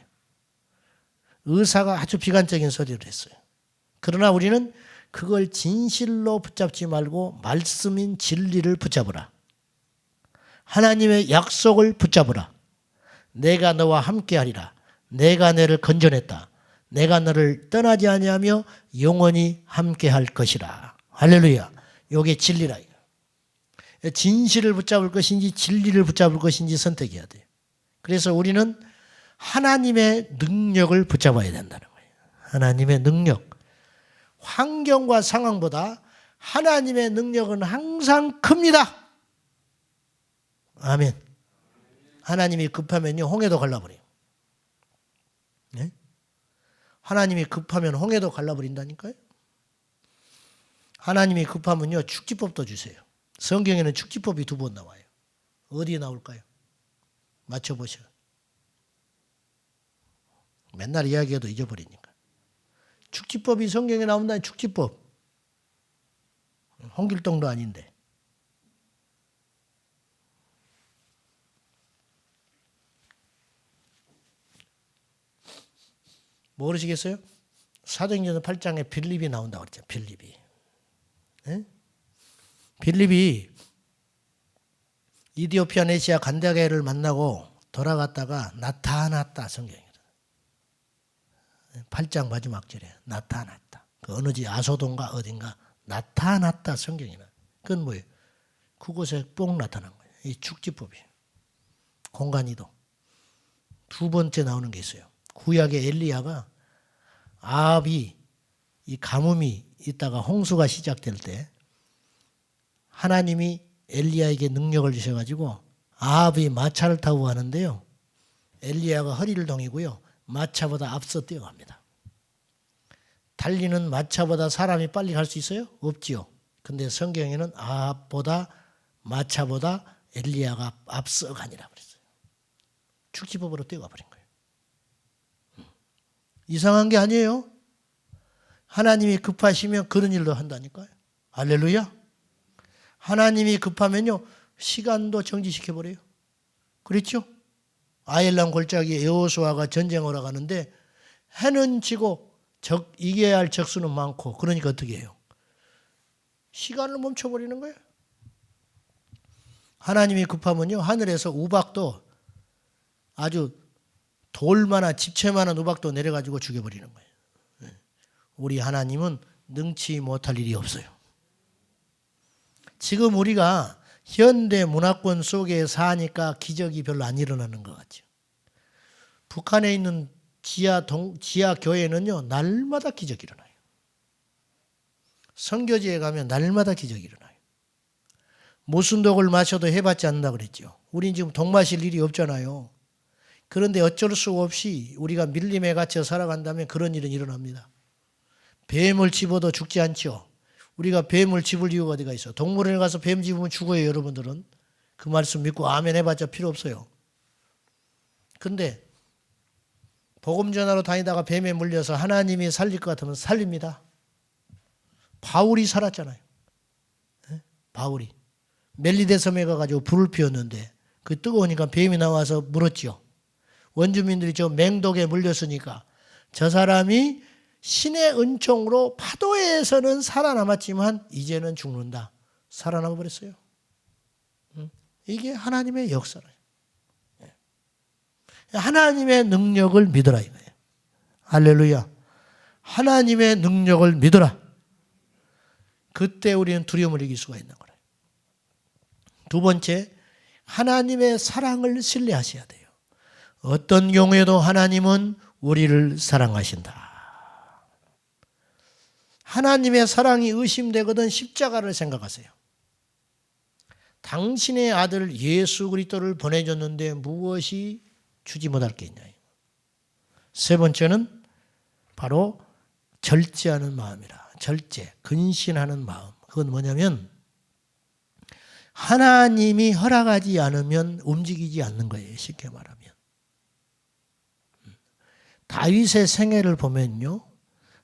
의사가 아주 비관적인 소리를 했어요. 그러나 우리는 그걸 진실로 붙잡지 말고 말씀인 진리를 붙잡으라. 하나님의 약속을 붙잡으라. 내가 너와 함께하리라. 내가 너를 건져냈다. 내가 너를 떠나지 아니하며 영원히 함께할 것이라. 할렐루야. 이게 진리라. 진실을 붙잡을 것인지 진리를 붙잡을 것인지 선택해야 돼요. 그래서 우리는 하나님의 능력을 붙잡아야 된다는 거예요. 하나님의 능력. 환경과 상황보다 하나님의 능력은 항상 큽니다. 아멘. 하나님이 급하면요 홍해도 갈라버려요. 네? 하나님이 급하면 홍해도 갈라버린다니까요. 하나님이 급하면요 축지법도 주세요. 성경에는 축지법이 2번 나와요. 어디에 나올까요? 맞춰보셔. 맨날 이야기해도 잊어버리니까. 축지법이 성경에 나온다는 축지법. 홍길동도 아닌데. 모르시겠어요? 사도행전 8장에 빌립이 나온다고 그랬죠. 빌립이. 네? 빌립이 이디오피아 네시아 간다게를 만나고 돌아갔다가 나타났다 성경에. 8장 마지막 절에 나타났다. 그 어느 지 아소동가 어딘가 나타났다 성경이나. 그건 뭐예요? 그곳에 뽕 나타난 거예요. 이 축지법이에요. 공간이동. 두 번째 나오는 게 있어요. 구약의 엘리야가 아합이 이 가뭄이 있다가 홍수가 시작될 때 하나님이 엘리야에게 능력을 주셔가지고 아합이 마차를 타고 가는데요. 엘리야가 허리를 동이고요. 마차보다 앞서 뛰어갑니다. 달리는 마차보다 사람이 빨리 갈 수 있어요? 없지요. 근데 성경에는 아합보다 마차보다 엘리야가 앞서 가니라 그랬어요. 축지법으로 뛰어가 버린 거예요. 이상한 게 아니에요. 하나님이 급하시면 그런 일도 한다니까요. 할렐루야. 하나님이 급하면요. 시간도 정지시켜버려요. 그렇죠? 아엘란 골짜기에 여호수아가 전쟁하러 가는데 해는 지고 이겨야 할 적수는 많고 그러니까 어떻게 해요? 시간을 멈춰버리는 거예요. 하나님이 급하면요. 하늘에서 우박도 아주 돌만한 집채만한 우박도 내려가지고 죽여버리는 거예요. 우리 하나님은 능치 못할 일이 없어요. 지금 우리가 현대 문화권 속에 사니까 기적이 별로 안 일어나는 것 같죠. 북한에 있는 지하 교회는요, 날마다 기적이 일어나요. 선교지에 가면 날마다 기적이 일어나요. 무슨 독을 마셔도 해봤지 않는다 그랬죠. 우린 지금 독 마실 일이 없잖아요. 그런데 어쩔 수 없이 우리가 밀림에 갇혀 살아간다면 그런 일은 일어납니다. 뱀을 집어도 죽지 않죠. 우리가 뱀을 집을 이유가 어디가 있어? 동물원에 가서 뱀 집으면 죽어요. 여러분들은. 그 말씀 믿고 아멘 해봤자 필요 없어요. 근데 복음 전하러 다니다가 뱀에 물려서 하나님이 살릴 것 같으면 살립니다. 바울이 살았잖아요. 바울이. 멜리데 섬에 가가지고 불을 피웠는데 그 뜨거우니까 뱀이 나와서 물었죠. 원주민들이 저 맹독에 물렸으니까 저 사람이 신의 은총으로 파도에서는 살아남았지만 이제는 죽는다. 살아남아 버렸어요. 이게 하나님의 역사예요. 하나님의 능력을 믿어라 이거예요. 할렐루야. 하나님의 능력을 믿어라. 그때 우리는 두려움을 이길 수가 있는 거예요. 두 번째, 하나님의 사랑을 신뢰하셔야 돼요. 어떤 경우에도 하나님은 우리를 사랑하신다. 하나님의 사랑이 의심되거든 십자가를 생각하세요. 당신의 아들 예수 그리스도를 보내줬는데 무엇이 주지 못할 게 있냐. 세 번째는 바로 절제하는 마음이라. 절제, 근신하는 마음. 그건 뭐냐면 하나님이 허락하지 않으면 움직이지 않는 거예요. 쉽게 말하면. 다윗의 생애를 보면요.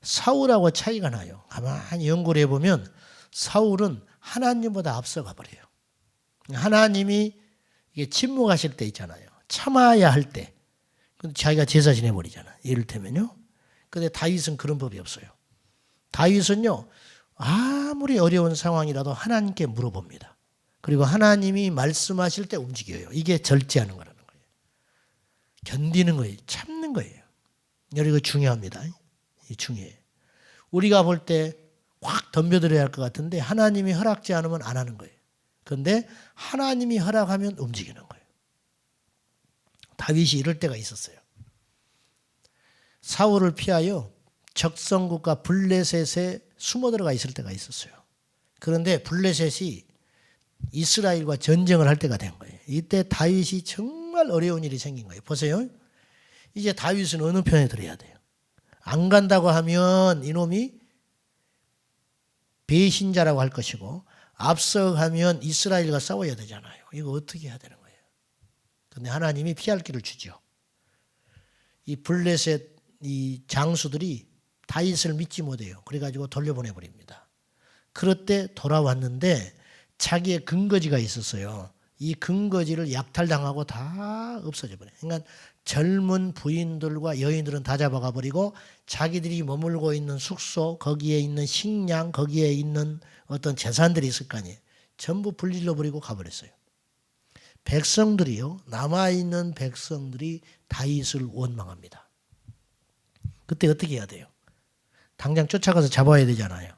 사울하고 차이가 나요. 가만히 연구를 해보면 사울은 하나님보다 앞서가 버려요. 하나님이 이게 침묵하실 때 있잖아요. 참아야 할 때. 근데 자기가 제사 지내버리잖아. 이를테면요. 근데 다윗은 그런 법이 없어요. 다윗은요. 아무리 어려운 상황이라도 하나님께 물어봅니다. 그리고 하나님이 말씀하실 때 움직여요. 이게 절제하는 거라는 거예요. 견디는 거예요. 참는 거예요. 이거 중요합니다. 이 중요해요. 우리가 볼 때 확 덤벼들어야 할 것 같은데 하나님이 허락지 않으면 안 하는 거예요. 그런데 하나님이 허락하면 움직이는 거예요. 다윗이 이럴 때가 있었어요. 사울을 피하여 적성국가 블레셋에 숨어 들어가 있을 때가 있었어요. 그런데 블레셋이 이스라엘과 전쟁을 할 때가 된 거예요. 이때 다윗이 정말 어려운 일이 생긴 거예요. 보세요. 이제 다윗은 어느 편에 들어야 돼요? 안 간다고 하면 이놈이 배신자라고 할 것이고 앞서가면 이스라엘과 싸워야 되잖아요. 이거 어떻게 해야 되는 거예요? 그런데 하나님이 피할 길을 주죠. 이 블레셋 이 장수들이 다윗을 믿지 못해요. 그래가지고 돌려보내버립니다. 그럴 때 돌아왔는데 자기의 근거지가 있었어요. 이 근거지를 약탈당하고 다 없어져 버려요. 그러니까 젊은 부인들과 여인들은 다 잡아가 버리고 자기들이 머물고 있는 숙소, 거기에 있는 식량, 거기에 있는 어떤 재산들이 있을 거 아니에요. 전부 불질러 버리고 가버렸어요. 백성들이요, 남아있는 백성들이 다윗을 원망합니다. 그때 어떻게 해야 돼요? 당장 쫓아가서 잡아야 되잖아요.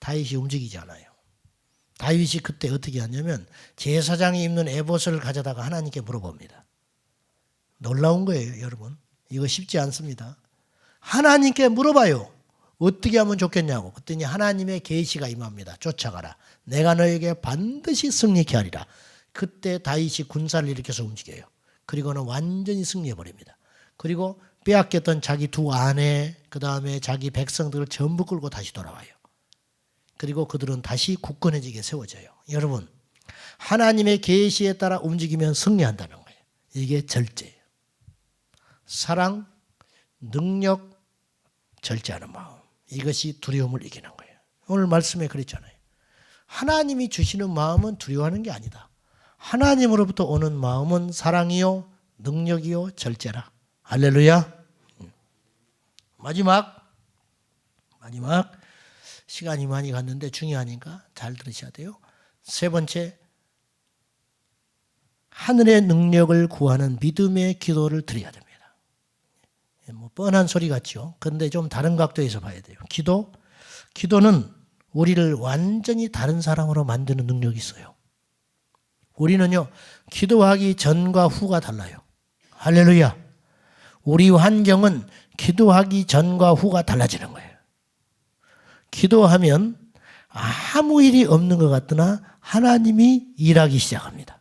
다윗이 움직이지 않아요. 다윗이 그때 어떻게 하냐면 제사장이 입는 에봇을 가져다가 하나님께 물어봅니다. 놀라운 거예요, 여러분. 이거 쉽지 않습니다. 하나님께 물어봐요. 어떻게 하면 좋겠냐고. 그랬더니 하나님의 계시가 임합니다. 쫓아가라. 내가 너에게 반드시 승리케 하리라. 그때 다윗이 군사를 일으켜서 움직여요. 그리고는 완전히 승리해버립니다. 그리고 빼앗겼던 자기 두 아내, 그 다음에 자기 백성들을 전부 끌고 다시 돌아와요. 그리고 그들은 다시 굳건해지게 세워져요. 여러분, 하나님의 계시에 따라 움직이면 승리한다는 거예요. 이게 절제예요. 사랑, 능력, 절제하는 마음. 이것이 두려움을 이기는 거예요. 오늘 말씀에 그랬잖아요. 하나님이 주시는 마음은 두려워하는 게 아니다. 하나님으로부터 오는 마음은 사랑이요, 능력이요, 절제라. 할렐루야. 마지막 시간이 많이 갔는데 중요하니까 잘 들으셔야 돼요. 세 번째, 하늘의 능력을 구하는 믿음의 기도를 드려야 됩니다. 뭐 뻔한 소리 같죠. 그런데 좀 다른 각도에서 봐야 돼요. 기도는 우리를 완전히 다른 사람으로 만드는 능력이 있어요. 우리는요, 기도하기 전과 후가 달라요. 할렐루야. 우리 환경은 기도하기 전과 후가 달라지는 거예요. 기도하면 아무 일이 없는 것 같으나 하나님이 일하기 시작합니다.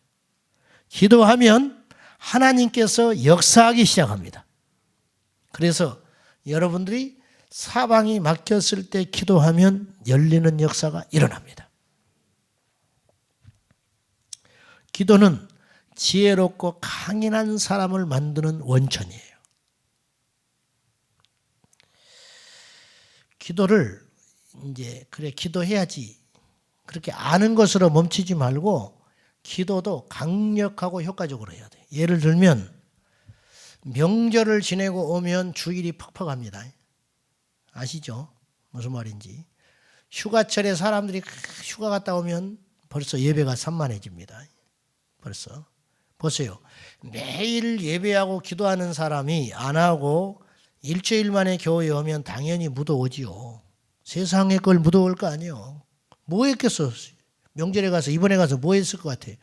기도하면 하나님께서 역사하기 시작합니다. 그래서 여러분들이 사방이 막혔을 때 기도하면 열리는 역사가 일어납니다. 기도는 지혜롭고 강인한 사람을 만드는 원천이에요. 기도를 그래 기도해야지 그렇게 아는 것으로 멈추지 말고 기도도 강력하고 효과적으로 해야 돼. 예를 들면 명절을 지내고 오면 주일이 퍽퍽합니다. 아시죠? 무슨 말인지. 휴가철에 사람들이 휴가 갔다 오면 벌써 예배가 산만해집니다. 벌써. 보세요. 매일 예배하고 기도하는 사람이 안 하고 일주일 만에 교회에 오면 당연히 묻어오지요. 세상에 걸 묻어올 거 아니에요. 뭐 했겠어? 명절에 가서 이번에 가서 뭐 했을 것 같아요?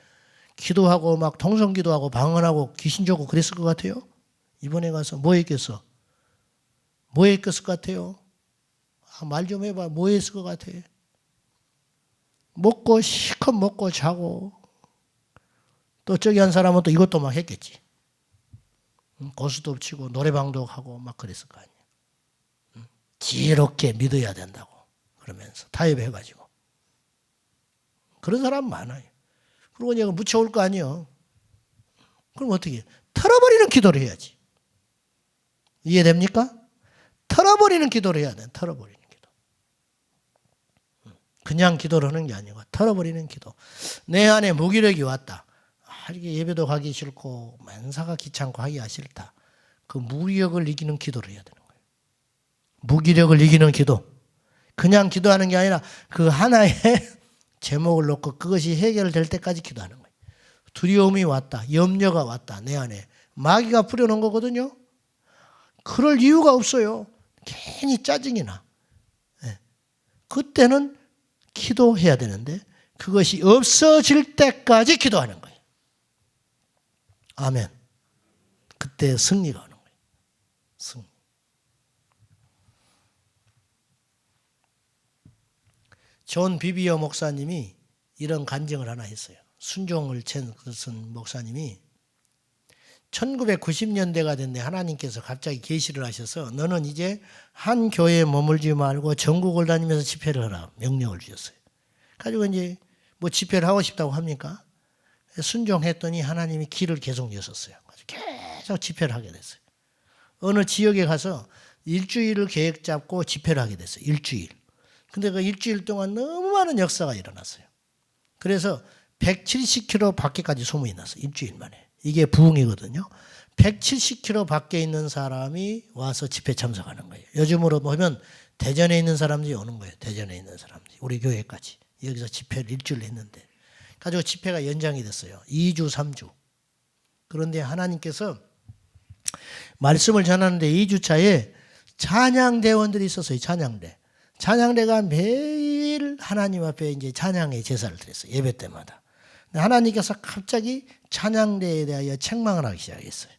기도하고 막 통성기도하고 방언하고 귀신 쫓고 그랬을 것 같아요? 이번에 가서 뭐 했겠어? 뭐 했겠을 것 같아요? 말 좀 해봐. 뭐 했을 것 같아? 먹고 실컷 먹고 자고 또 저기 한 사람은 또 이것도 막 했겠지. 고수도 치고 노래방도 하고 막 그랬을 거 아니에요. 지혜롭게 믿어야 된다고 그러면서 타협해가지고 그런 사람 많아요. 그리고 내가 묻혀올 거 아니에요. 그럼 어떻게 해요? 털어버리는 기도를 해야지. 이해됩니까? 털어버리는 기도를 해야 돼. 털어버리는 기도. 그냥 기도를 하는 게 아니고 털어버리는 기도. 내 안에 무기력이 왔다. 이게 예배도 가기 싫고 만사가 귀찮고 하기가 싫다. 그 무기력을 이기는 기도를 해야 되는 거예요. 무기력을 이기는 기도. 그냥 기도하는 게 아니라 그 하나의 제목을 놓고 그것이 해결될 때까지 기도하는 거예요. 두려움이 왔다. 염려가 왔다. 내 안에. 마귀가 뿌려놓은 거거든요. 그럴 이유가 없어요. 괜히 짜증이 나. 그때는 기도해야 되는데 그것이 없어질 때까지 기도하는 거예요. 아멘. 그때 승리가 오는 거예요. 승리. 존 비비어 목사님이 이런 간증을 하나 했어요. 순종을 쓴 목사님이 1990년대가 됐는데 하나님께서 갑자기 계시를 하셔서 너는 이제 한 교회에 머물지 말고 전국을 다니면서 집회를 하라 명령을 주셨어요. 가지고 이제 뭐 집회를 하고 싶다고 합니까? 순종했더니 하나님이 길을 계속 여셨어요. 계속 집회를 하게 됐어요. 어느 지역에 가서 일주일을 계획 잡고 집회를 하게 됐어요. 일주일. 근데 그 일주일 동안 너무 많은 역사가 일어났어요. 그래서 170km 밖에까지 소문이 났어요. 일주일 만에. 이게 부흥이거든요. 170km 밖에 있는 사람이 와서 집회 참석하는 거예요. 요즘으로 보면 대전에 있는 사람들이 오는 거예요. 대전에 있는 사람들이. 우리 교회까지. 여기서 집회를 일주일 했는데. 가지고 집회가 연장이 됐어요. 2주, 3주. 그런데 하나님께서 말씀을 전하는데 2주차에 찬양대원들이 있었어요. 찬양대. 찬양대가 매일 하나님 앞에 이제 찬양의 제사를 드렸어요. 예배 때마다. 근데 하나님께서 갑자기 찬양대에 대하여 책망을 하기 시작했어요.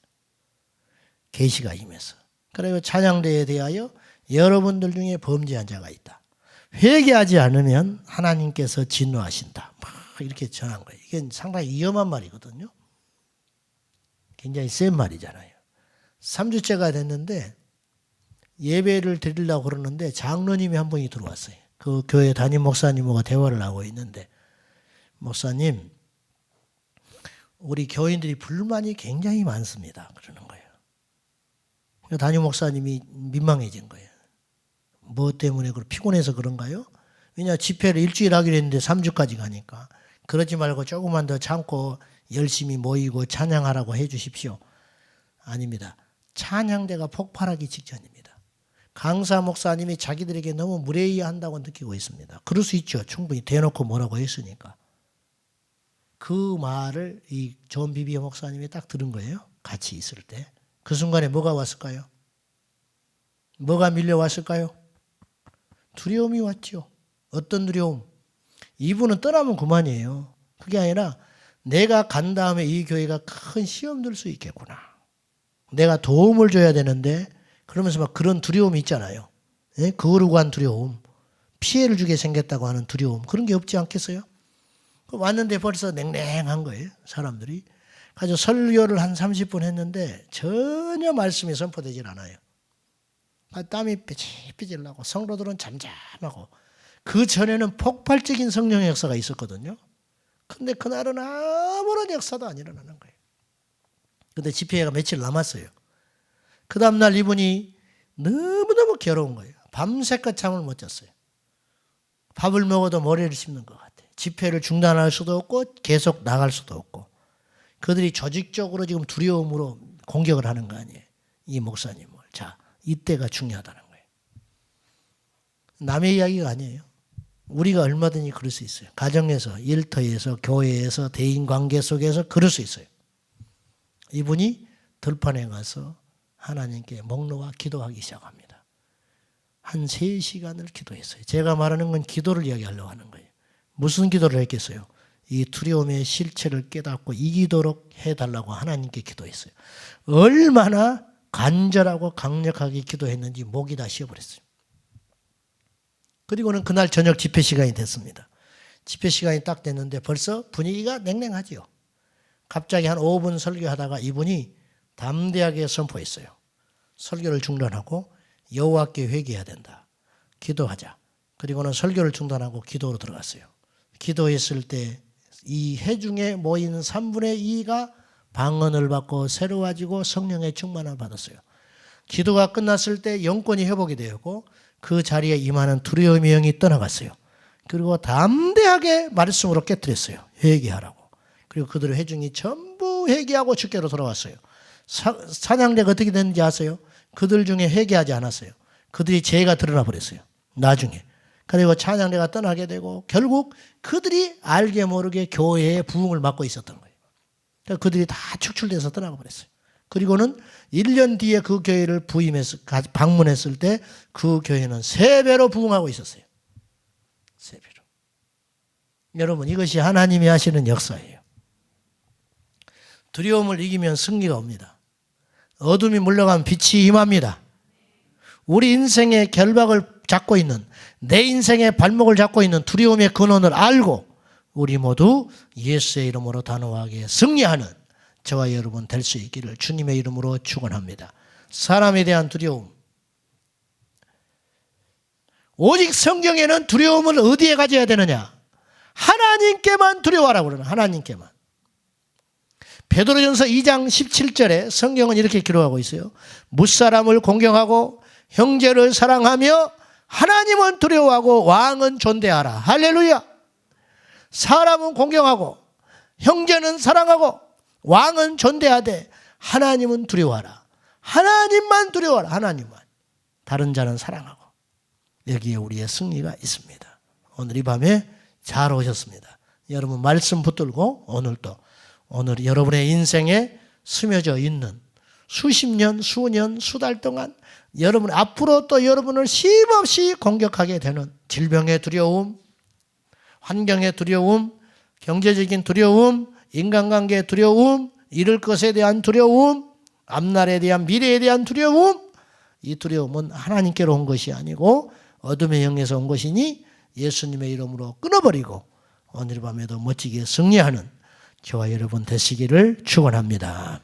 계시가 임해서. 그리고 찬양대에 대하여 여러분들 중에 범죄한 자가 있다. 회개하지 않으면 하나님께서 진노하신다. 막 이렇게 전한 거예요. 이게 상당히 위험한 말이거든요. 굉장히 센 말이잖아요. 3주째가 됐는데 예배를 드리려고 그러는데 장로님이 한 분이 들어왔어요. 그 교회 담임 목사님과 대화를 하고 있는데, 목사님, 우리 교인들이 불만이 굉장히 많습니다. 그러는 거예요. 담임 목사님이 민망해진 거예요. 뭐 때문에 피곤해서 그런가요? 왜냐, 집회를 일주일 하기로 했는데 3주까지 가니까. 그러지 말고 조금만 더 참고 열심히 모이고 찬양하라고 해 주십시오. 아닙니다. 찬양대가 폭발하기 직전입니다. 강사 목사님이 자기들에게 너무 무례해한다고 느끼고 있습니다. 그럴 수 있죠. 충분히 대놓고 뭐라고 했으니까. 그 말을 이 존 비비어 목사님이 딱 들은 거예요. 같이 있을 때. 그 순간에 뭐가 왔을까요? 뭐가 밀려왔을까요? 두려움이 왔죠. 어떤 두려움? 이분은 떠나면 그만이에요. 그게 아니라 내가 간 다음에 이 교회가 큰 시험 들 수 있겠구나. 내가 도움을 줘야 되는데 그러면서 막 그런 두려움이 있잖아요. 예? 거르고 한 두려움. 피해를 주게 생겼다고 하는 두려움. 그런 게 없지 않겠어요? 왔는데 벌써 냉랭한 거예요. 사람들이. 가지고 설교를 한 30분 했는데 전혀 말씀이 선포되질 않아요. 땀이 삐질삐질 나고 성도들은 잠잠하고, 그 전에는 폭발적인 성령의 역사가 있었거든요. 근데 그날은 아무런 역사도 안 일어나는 거예요. 근데 집회가 며칠 남았어요. 그 다음날 이분이 너무너무 괴로운 거예요. 밤새껏 잠을 못 잤어요. 밥을 먹어도 모래를 씹는 것 같아요. 집회를 중단할 수도 없고 계속 나갈 수도 없고. 그들이 조직적으로 지금 두려움으로 공격을 하는 거 아니에요. 이 목사님을. 자, 이때가 중요하다는 거예요. 남의 이야기가 아니에요. 우리가 얼마든지 그럴 수 있어요. 가정에서, 일터에서, 교회에서, 대인관계 속에서 그럴 수 있어요. 이분이 들판에 가서 하나님께 목 놓아 기도하기 시작합니다. 한 3시간을 기도했어요. 제가 말하는 건 기도를 이야기하려고 하는 거예요. 무슨 기도를 했겠어요? 이 두려움의 실체를 깨닫고 이기도록 해달라고 하나님께 기도했어요. 얼마나 간절하고 강력하게 기도했는지 목이 다 쉬어버렸어요. 그리고는 그날 저녁 집회 시간이 됐습니다. 집회 시간이 딱 됐는데 벌써 분위기가 냉랭하지요. 갑자기 한 5분 설교하다가 이분이 담대하게 선포했어요. 설교를 중단하고 여호와께 회개해야 된다. 기도하자. 그리고는 설교를 중단하고 기도로 들어갔어요. 기도했을 때 이 회중에 모인 3분의 2가 방언을 받고 새로워지고 성령의 충만함을 받았어요. 기도가 끝났을 때 영권이 회복이 되었고 그 자리에 임하는 두려움의 영이 떠나갔어요. 그리고 담대하게 말씀으로 깨뜨렸어요. 회개하라고. 그리고 그들의 회중이 전부 회개하고 주께로 돌아왔어요. 찬양대가 어떻게 됐는지 아세요? 그들 중에 회개하지 않았어요. 그들이 죄가 드러나 버렸어요. 나중에. 그리고 찬양대가 떠나게 되고 결국 그들이 알게 모르게 교회의 부흥을 맡고 있었던 거예요. 그러니까 그들이 다 축출돼서 떠나가 버렸어요. 그리고는 1년 뒤에 그 교회를 방문했을 때 그 교회는 3배로 부흥하고 있었어요. 3배로. 여러분, 이것이 하나님이 하시는 역사예요. 두려움을 이기면 승리가 옵니다. 어둠이 물러가면 빛이 임합니다. 우리 인생의 결박을 잡고 있는, 내 인생의 발목을 잡고 있는 두려움의 근원을 알고 우리 모두 예수의 이름으로 단호하게 승리하는 저와 여러분 될 수 있기를 주님의 이름으로 축원합니다. 사람에 대한 두려움. 오직 성경에는 두려움을 어디에 가져야 되느냐? 하나님께만 두려워하라고 그러는, 하나님께만. 베드로전서 2장 17절에 성경은 이렇게 기록하고 있어요. 무사람을 공경하고 형제를 사랑하며 하나님은 두려워하고 왕은 존대하라. 할렐루야. 사람은 공경하고 형제는 사랑하고 왕은 존대하되 하나님은 두려워하라. 하나님만 두려워하라. 하나님만. 다른 자는 사랑하고. 여기에 우리의 승리가 있습니다. 오늘 이 밤에 잘 오셨습니다. 여러분 말씀 붙들고 오늘 여러분의 인생에 스며져 있는 수십 년, 수년, 수달 동안 여러분 앞으로 또 여러분을 쉼없이 공격하게 되는 질병의 두려움, 환경의 두려움, 경제적인 두려움, 인간관계의 두려움, 잃을 것에 대한 두려움, 앞날에 대한 미래에 대한 두려움, 이 두려움은 하나님께로 온 것이 아니고 어둠의 영에서 온 것이니 예수님의 이름으로 끊어버리고 오늘 밤에도 멋지게 승리하는 저와 여러분 되시기를 축원합니다.